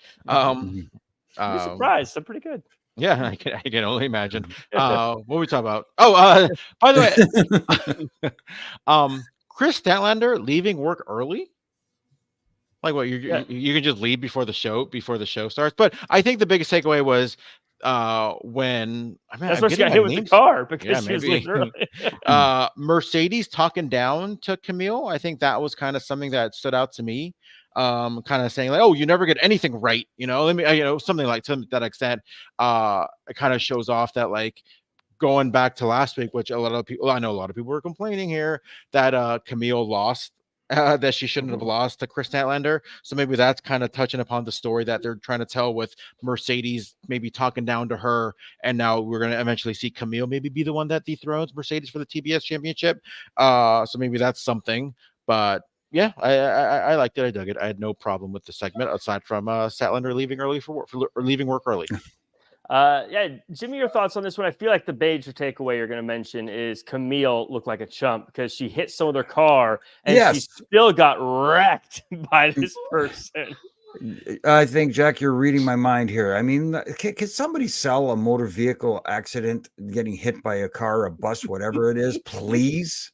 You're surprised. I'm pretty good. Yeah, I can only imagine. What were we talking about? Oh, by the way, Chris Statlander leaving work early. Like what? You can just leave before the show starts. But I think the biggest takeaway was when that's where she got hit with the car because she was leaving early. Mercedes talking down to Camille. I think that was kind of something that stood out to me. Kind of saying like, "Oh, you never get anything right," something like to that extent. It kind of shows off that like going back to last week, which I know a lot of people were complaining here that Camille lost. That she shouldn't have lost to Chris Statlander. So maybe that's kind of touching upon the story that they're trying to tell with Mercedes maybe talking down to her. And now we're going to eventually see Camille maybe be the one that dethrones Mercedes for the TBS championship. So maybe that's something. But yeah, I liked it. I dug it. I had no problem with the segment aside from Statlander leaving early for leaving work early. Jimmy, your thoughts on this one? I feel like the major takeaway you're going to mention is Camille looked like a chump because she hit some of their car and she still got wrecked by this person. I think, Jack, you're reading my mind here. I mean, can somebody sell a motor vehicle accident getting hit by a car, a bus, whatever it is, please?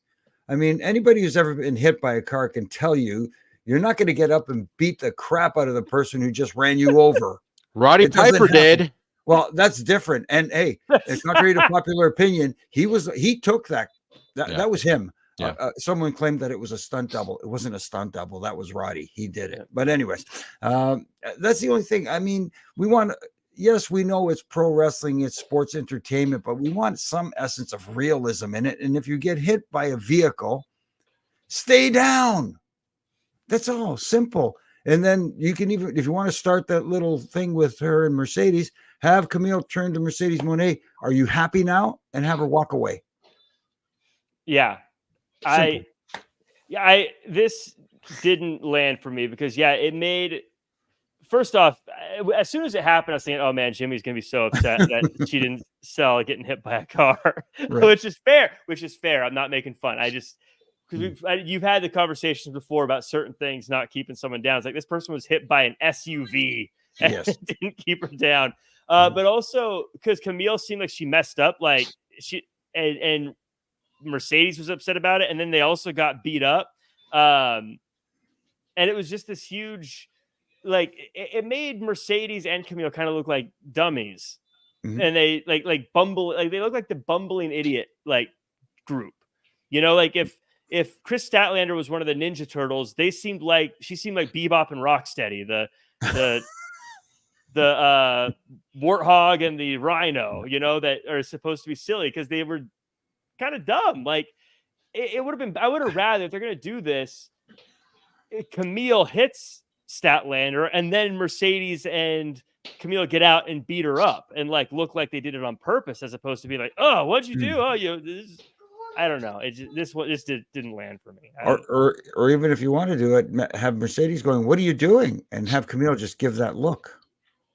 I mean, anybody who's ever been hit by a car can tell you you're not going to get up and beat the crap out of the person who just ran you over. Roddy Piper did. Well, that's different. And hey, contrary to popular opinion, he took that. That was him. Yeah. Someone claimed that it was a stunt double. It wasn't a stunt double. That was Roddy. He did it. But anyways, that's the only thing. I mean, we know it's pro wrestling, it's sports entertainment, but we want some essence of realism in it. And if you get hit by a vehicle, stay down. That's all. Simple. And then you can even, if you want to start that little thing with her and Mercedes, have Camille turn to Mercedes Moné. Are you happy now? And have her walk away. Yeah. This didn't land for me because it made, first off, as soon as it happened, I was thinking, oh man, Jimmy's going to be so upset that she didn't sell getting hit by a car, right. which is fair. I'm not making fun. Because you've had the conversations before about certain things not keeping someone down. It's like this person was hit by an SUV and didn't keep her down. But also because Camille seemed like she messed up, like and Mercedes was upset about it, and then they also got beat up. And it was just this huge, like it made Mercedes and Camille kind of look like dummies. And they like bumble, like they look like the bumbling idiot like group. You know, like if Chris Statlander was one of the Ninja Turtles, she seemed like Bebop and Rocksteady, the Warthog and the Rhino, you know, that are supposed to be silly because they were kind of dumb. Like it would have been, I would have rather, if they're gonna do this, Camille hits Statlander and then Mercedes and Camille get out and beat her up and like look like they did it on purpose, as opposed to be like, oh, what'd you do? Oh, I don't know. This didn't land for me. Or even if you want to do it, have Mercedes going, what are you doing? And have Camille just give that look.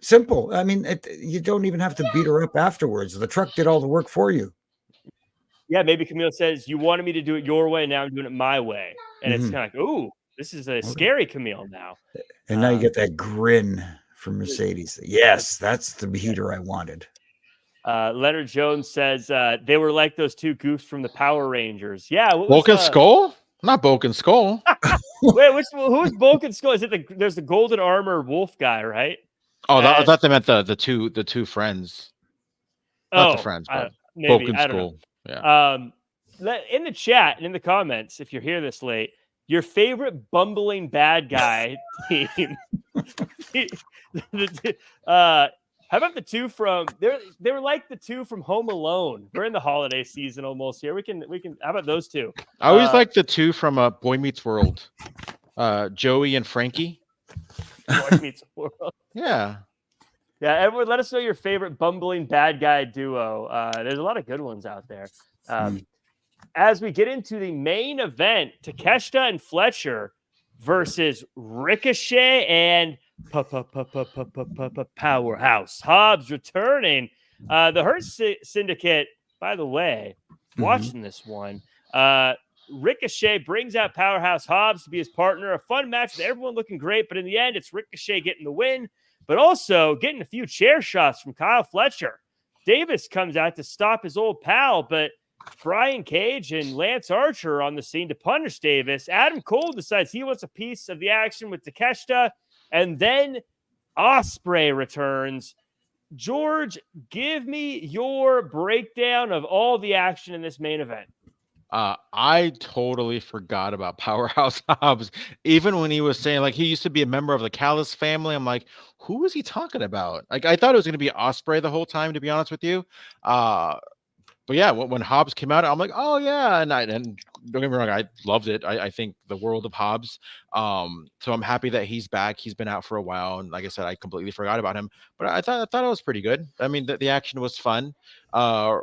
Simple. I mean, you don't even have to beat her up afterwards. The truck did all the work for you. Yeah, maybe Camille says, you wanted me to do it your way, now I'm doing it my way. And it's kind of like, ooh, this is a scary Camille now. And now you get that grin from Mercedes. Yes, that's the heater I wanted. Leonard Jones says they were like those two goofs from the Power Rangers. Yeah, Bulk Skull? Not Bulk and Skull. Wait, who's Bulk and Skull? Is it there's the golden armor wolf guy, right? Oh, I thought they meant the two friends. Not the friends, but maybe, Bulk and Skull. Yeah. In the chat and in the comments, if you're here this late, your favorite bumbling bad guy team. How about the two from they were like the two from Home Alone. We're in the holiday season almost here. We can how about those two? I always like the two from Boy Meets World. Joey and Frankie. Boy Meets World. Yeah. Yeah, everyone let us know your favorite bumbling bad guy duo. There's a lot of good ones out there. As we get into the main event, Takeshita and Fletcher versus Ricochet and Powerhouse Hobbs returning. The Hurt Syndicate, by the way, watching this one. Ricochet brings out Powerhouse Hobbs to be his partner. A fun match with everyone looking great, but in the end, it's Ricochet getting the win, but also getting a few chair shots from Kyle Fletcher. Davis comes out to stop his old pal, but Brian Cage and Lance Archer are on the scene to punish Davis. Adam Cole decides he wants a piece of the action with Takeshita, and then Ospreay returns. George, give me your breakdown of all the action in this main event. I totally forgot about Powerhouse Hobbs. Even when he was saying like he used to be a member of the Callis family, I'm like, who is he talking about? Like I thought it was going to be Ospreay the whole time, to be honest with you. But yeah, when Hobbs came out, I'm like, oh yeah, and don't get me wrong, I loved it. I think the world of Hobbs. So I'm happy that he's back. He's been out for a while, and like I said, I completely forgot about him. But I thought it was pretty good. I mean, the action was fun.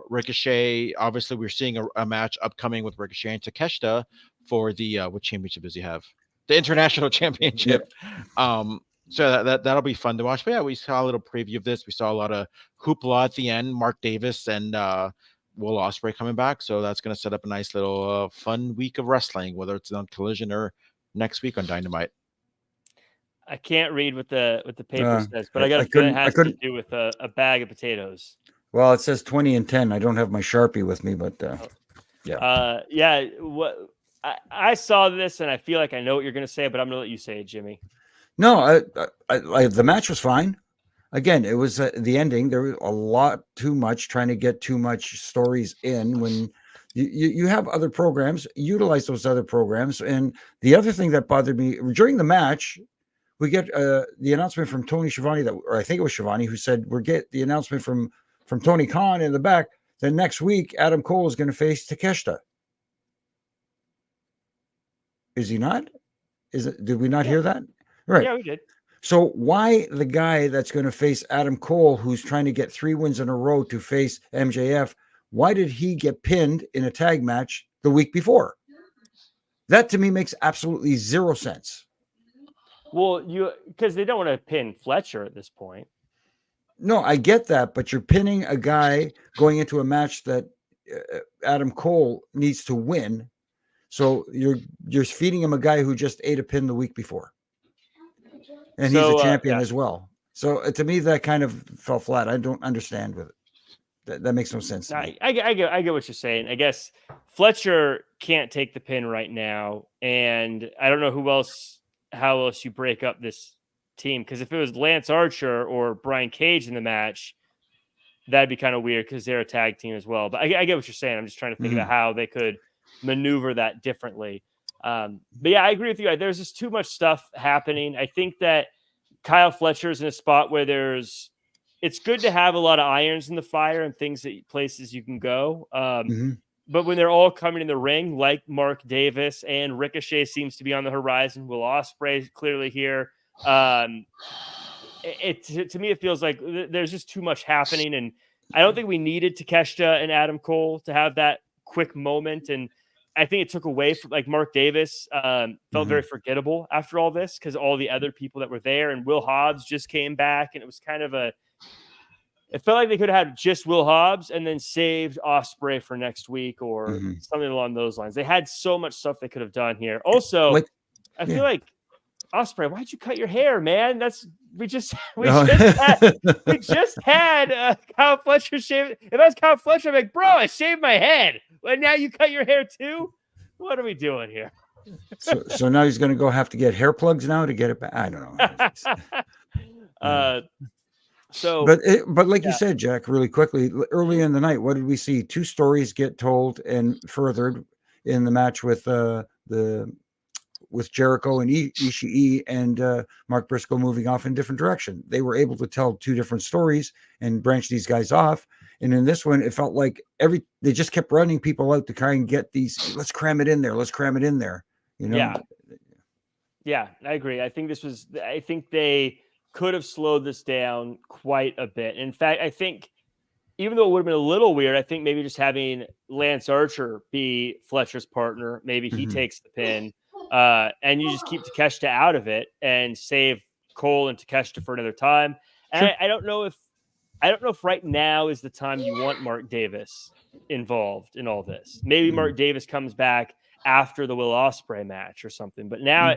Ricochet, obviously, we're seeing a match upcoming with Ricochet and Takeshita for the what championship does he have? The International Championship. Yep. So that'll be fun to watch. But yeah, we saw a little preview of this. We saw a lot of hoopla at the end. Mark Davis and Will Ospreay coming back, so that's going to set up a nice little fun week of wrestling, whether it's on Collision or next week on Dynamite. I can't read what the paper says, but I got a feeling it has to do with a bag of potatoes. Well, it says 20 and 10. I don't have my Sharpie with me, but yeah. What I saw this and I feel like I know what you're going to say, but I'm going to let you say it, Jimmy. No, the match was fine. Again, it was the ending. There was a lot too much trying to get too much stories in when you have other programs, utilize those other programs. And the other thing that bothered me during the match, we get the announcement from Tony Schiavone or I think it was Schiavone who said, we'll get the announcement from Tony Khan in the back. Then next week, Adam Cole is going to face Takeshita. Is he not? Did we not hear that? Right. Yeah, we did. So why the guy that's going to face Adam Cole, who's trying to get 3 wins in a row to face MJF, why did he get pinned in a tag match the week before? That to me makes absolutely zero sense. Well, because they don't want to pin Fletcher at this point. No, I get that, but you're pinning a guy going into a match that Adam Cole needs to win. So you're feeding him a guy who just ate a pin the week before. And he's a champion as well. So to me, that kind of fell flat. I don't understand with it. That makes no sense to me. I get what you're saying. I guess Fletcher can't take the pin right now, and I don't know how else you break up this team, because if it was Lance Archer or Brian Cage in the match, that'd be kind of weird because they're a tag team as well. But I get what you're saying. I'm just trying to think about how they could maneuver that differently. But yeah, I agree with you. There's just too much stuff happening. I think that Kyle Fletcher's in a spot where it's good to have a lot of irons in the fire and places you can go. But when they're all coming in the ring, like Mark Davis and Ricochet seems to be on the horizon, Will Ospreay clearly here. To me, it feels like there's just too much happening, and I don't think we needed Takeshita and Adam Cole to have that quick moment. And I think it took away from, like, Mark Davis felt very forgettable after all this because all the other people that were there, and Will Hobbs just came back, and it was kind of it felt like they could have had just Will Hobbs and then saved Ospreay for next week or something along those lines. They had so much stuff they could have done here. Also, I feel like, Ospreay, why'd you cut your hair, man? We just had Kyle Fletcher shave. If I was Kyle Fletcher, I'm like, bro, I shaved my head. But now you cut your hair too? What are we doing here? so now he's going to have to get hair plugs now to get it back. I don't know. But like you said, Jack, really quickly, early in the night, what did we see? 2 stories get told and furthered in the match with Jericho and Ishii and Mark Briscoe moving off in different direction. They were able to tell 2 different stories and branch these guys off. And in this one, it felt like they just kept running people out to try and get these. Let's cram it in there. Let's cram it in there. You know? Yeah, I agree. I think they could have slowed this down quite a bit. In fact, I think even though it would have been a little weird, I think maybe just having Lance Archer be Fletcher's partner, maybe he takes the pin, and you just keep Takeshita out of it and save Cole and Takeshita for another time. And I don't know if right now is the time you want Mark Davis involved in all this. Maybe Mark Davis comes back after the Will Ospreay match or something. But now,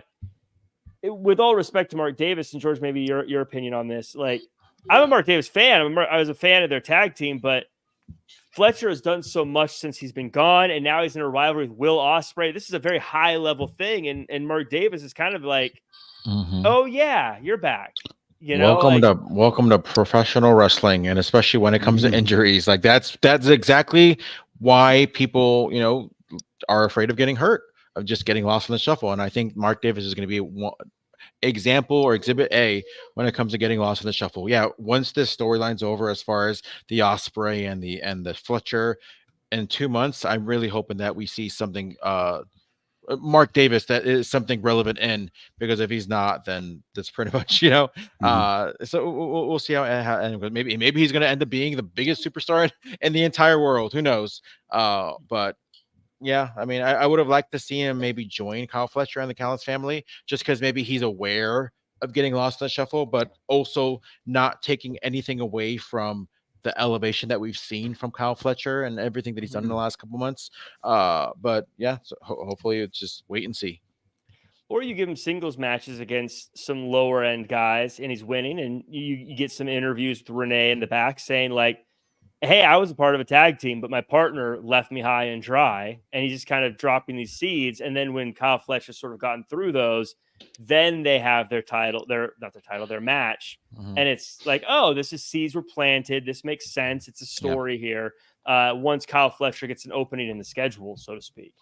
with all respect to Mark Davis, and George, maybe your opinion on this, like, I'm a Mark Davis fan. I was a fan of their tag team, but Fletcher has done so much since he's been gone, and now he's in a rivalry with Will Ospreay. This is a very high level thing, and Mark Davis is kind of like, oh yeah, you're back. You know, welcome to professional wrestling, and especially when it comes to injuries, like that's exactly why people, are afraid of getting hurt, of just getting lost in the shuffle. And I think Mark Davis is going to be one example or exhibit A when it comes to getting lost in the shuffle. Yeah, once this storyline's over, as far as the Ospreay and the Fletcher, in 2 months, I'm really hoping that we see something Mark Davis that is something relevant in, because if he's not, then that's pretty much, so we'll see how maybe he's going to end up being the biggest superstar in the entire world. Who knows? But yeah, I mean, I would have liked to see him maybe join Kyle Fletcher and the Callis family, just because maybe he's aware of getting lost in the shuffle, but also not taking anything away from the elevation that we've seen from Kyle Fletcher and everything that he's done in the last couple months. But yeah, so hopefully it's just wait and see. Or you give him singles matches against some lower end guys and he's winning, and you get some interviews with Renee in the back saying, like, hey, I was a part of a tag team, but my partner left me high and dry. And he's just kind of dropping these seeds. And then when Kyle Fletcher sort of gotten through those, then they have their match. And it's like, oh, this is seeds were planted. This makes sense. It's a story here. Once Kyle Fletcher gets an opening in the schedule, so to speak.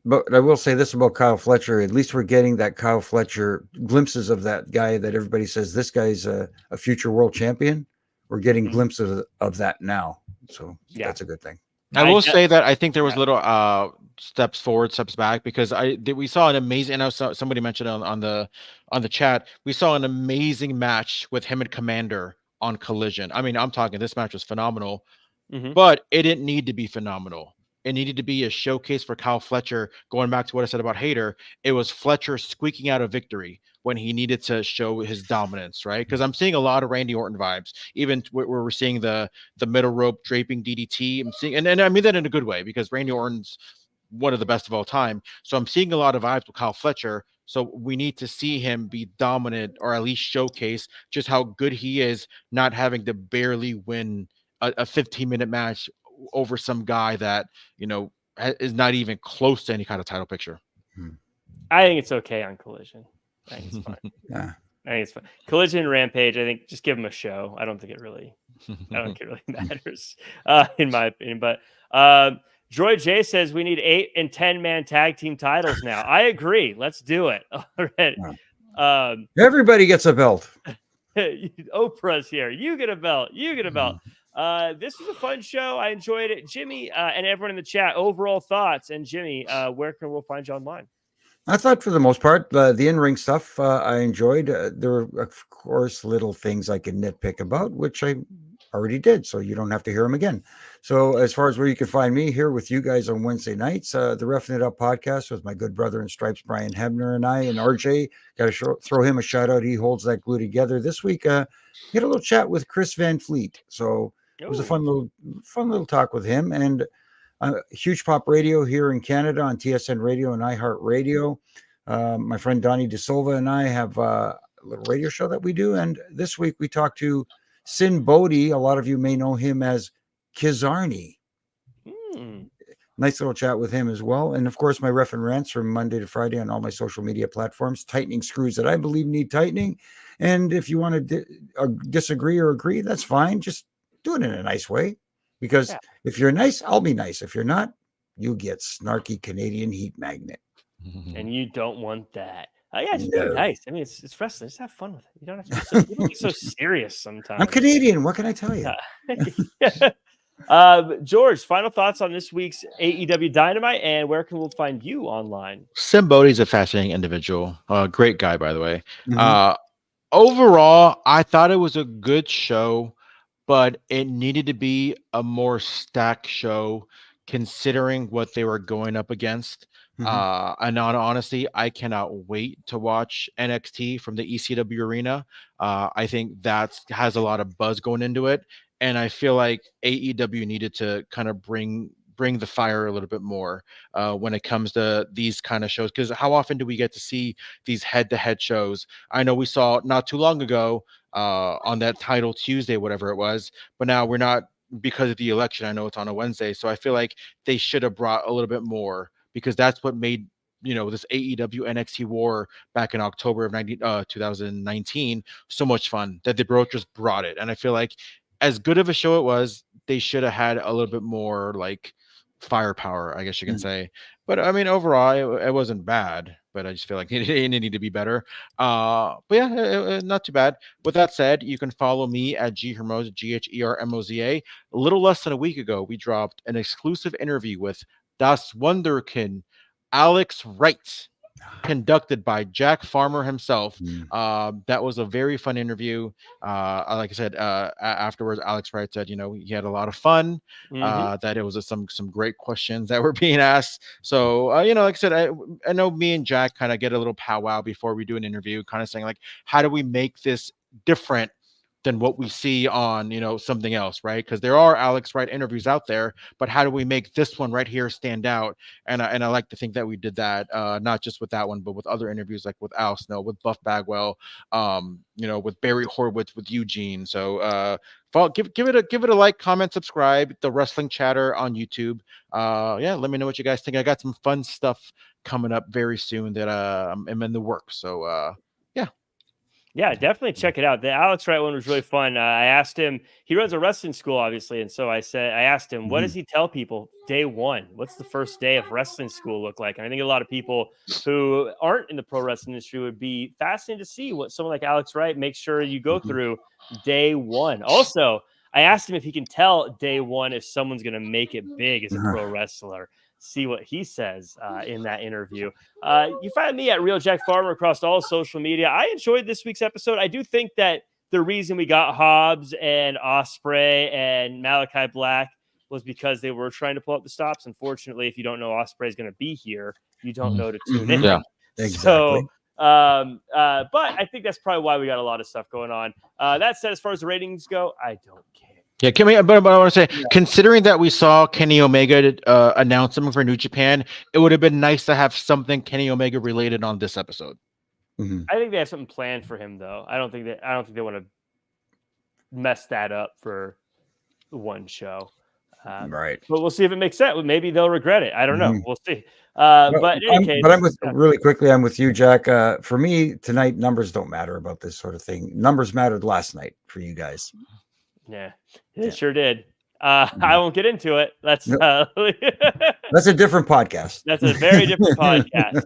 But I will say this about Kyle Fletcher. At least we're getting that Kyle Fletcher glimpses of that guy that everybody says this guy's a future world champion. We're getting glimpses of that now. So that's a good thing. I will say that I think there was little steps forward, steps back, because we saw an amazing, and I saw somebody mentioned on the chat, we saw an amazing match with him and Commander on Collision. I mean, I'm talking, this match was phenomenal, but it didn't need to be phenomenal. It needed to be a showcase for Kyle Fletcher. Going back to what I said about Hayter, it was Fletcher squeaking out a victory when he needed to show his dominance, right? Because I'm seeing a lot of Randy Orton vibes, even where we're seeing the middle rope draping DDT. I'm seeing, and I mean that in a good way, because Randy Orton's one of the best of all time. So I'm seeing a lot of vibes with Kyle Fletcher So we need to see him be dominant, or at least showcase just how good he is, not having to barely win a 15-minute match over some guy that, is not even close to any kind of title picture. I think it's okay on Collision. I think it's fine. Yeah. I think it's fine. Collision and Rampage, I think just give them a show. I don't think it really matters, in my opinion. But Droid J says we need 8 and 10-man tag team titles now. I agree. Let's do it. All right. Everybody gets a belt. Oprah's here. You get a belt. You get a belt. This was a fun show. I enjoyed it. Jimmy and everyone in the chat, overall thoughts. And Jimmy, where can we find you online? I thought for the most part, the in-ring stuff I enjoyed. There were, of course, little things I could nitpick about, which I already did, so you don't have to hear them again. So as far as where you can find me, here with you guys on Wednesday nights, the Roughing It Up podcast with my good brother in stripes, Brian Hebner, and I, and RJ. Got to throw him a shout out. He holds that glue together. This week, had a little chat with Chris Van Fleet. So it was a fun little talk with him. And Huge Pop Radio here in Canada on TSN Radio and iHeart Radio. My friend Donnie DeSilva and I have a little radio show that we do. And this week we talked to Sin Bodhi. A lot of you may know him as Kizarny. Nice little chat with him as well. And of course, my ref and rants from Monday to Friday on all my social media platforms, tightening screws that I believe need tightening. And if you want to disagree or agree, that's fine. Just do it in a nice way. Because if you're nice, I'll be nice. If you're not, you get snarky Canadian heat magnet. And you don't want that. Just be nice. I mean, it's wrestling. Just have fun with it. You don't have to be so serious sometimes. I'm Canadian. What can I tell you? George, final thoughts on this week's AEW Dynamite, and where can we find you online? Sim Bodhi's a fascinating individual. Great guy, by the way. Overall, I thought it was a good show, but it needed to be a more stacked show considering what they were going up against. And honestly, I cannot wait to watch NXT from the ECW arena. I think that has a lot of buzz going into it. And I feel like AEW needed to kind of bring the fire a little bit more when it comes to these kind of shows. Because how often do we get to see these head-to-head shows? I know we saw not too long ago on that Title Tuesday, whatever it was, but now we're not, because of the election. I know it's on a Wednesday, so I feel like they should have brought a little bit more, because that's what made this AEW NXT war back in October of 2019 so much fun, that they just brought it. And I feel like as good of a show it was, they should have had a little bit more like firepower, I guess you can say. But I mean, overall, it wasn't bad, but I just feel like it needed to be better. But yeah, not too bad. With that said, you can follow me at Hermoza, GHERMOZA. A little less than a week ago, we dropped an exclusive interview with Das Wunderkind, Alex Wright, conducted by Jack Farmer himself. That was a very fun interview. Like I said, afterwards, Alex Wright said, he had a lot of fun, that it was some great questions that were being asked. So, like I said, I know me and Jack kind of get a little powwow before we do an interview, kind of saying like, how do we make this different than what we see on, something else, right? Because there are Alex Wright interviews out there, but how do we make this one right here stand out? And I like to think that we did that, not just with that one, but with other interviews, like with Al Snow, with Buff Bagwell, with Barry Horowitz, with Eugene. So give it a like, comment, subscribe. The Wrestling Chatter on YouTube. Let me know what you guys think. I got some fun stuff coming up very soon that I'm in the works. So yeah, definitely check it out. The Alex Wright one was really fun. I asked him, he runs a wrestling school, obviously. And so I asked him, what does he tell people day one? What's the first day of wrestling school look like? And I think a lot of people who aren't in the pro wrestling industry would be fascinated to see what someone like Alex Wright makes sure you go through day one. Also, I asked him if he can tell day one if someone's going to make it big as a pro wrestler. See what he says in that interview. You find me at Real Jack Farmer across all social media. I enjoyed this week's episode. I do think that the reason we got Hobbs and Ospreay and Malachi Black was because they were trying to pull up the stops. Unfortunately, if you don't know Ospreay is going to be here, you don't know to tune in. Yeah, exactly. So, but I think that's probably why we got a lot of stuff going on. That said, as far as the ratings go, I don't care. Yeah, but I want to say, considering that we saw Kenny Omega announce something for New Japan, it would have been nice to have something Kenny Omega related on this episode. Mm-hmm. I think they have something planned for him, though. I don't think they want to mess that up for one show. Right. But we'll see if it makes sense. Maybe they'll regret it. I don't know. We'll see. But I'm with really quickly. I'm with you, Jack. For me tonight, numbers don't matter about this sort of thing. Numbers mattered last night for you guys. Yeah, it sure did. I won't get into it. That's that's a different podcast. That's a very different podcast.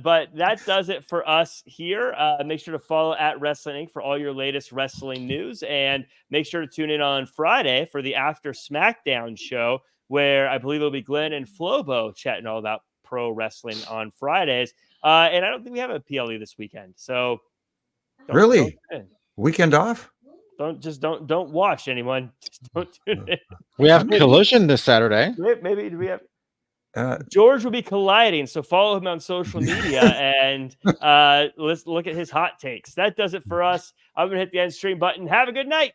But that does it for us here. Make sure to follow at Wrestling Inc. for all your latest wrestling news, and make sure to tune in on Friday for the After SmackDown show, where I believe it'll be Glenn and Flobo chatting all about pro wrestling on Fridays. And I don't think we have a PLE this weekend, so really weekend off. Don't watch anyone. Just don't tune in. We have Collision this Saturday. Maybe do we have? George will be colliding, so follow him on social media and let's look at his hot takes. That does it for us. I'm gonna hit the end stream button. Have a good night.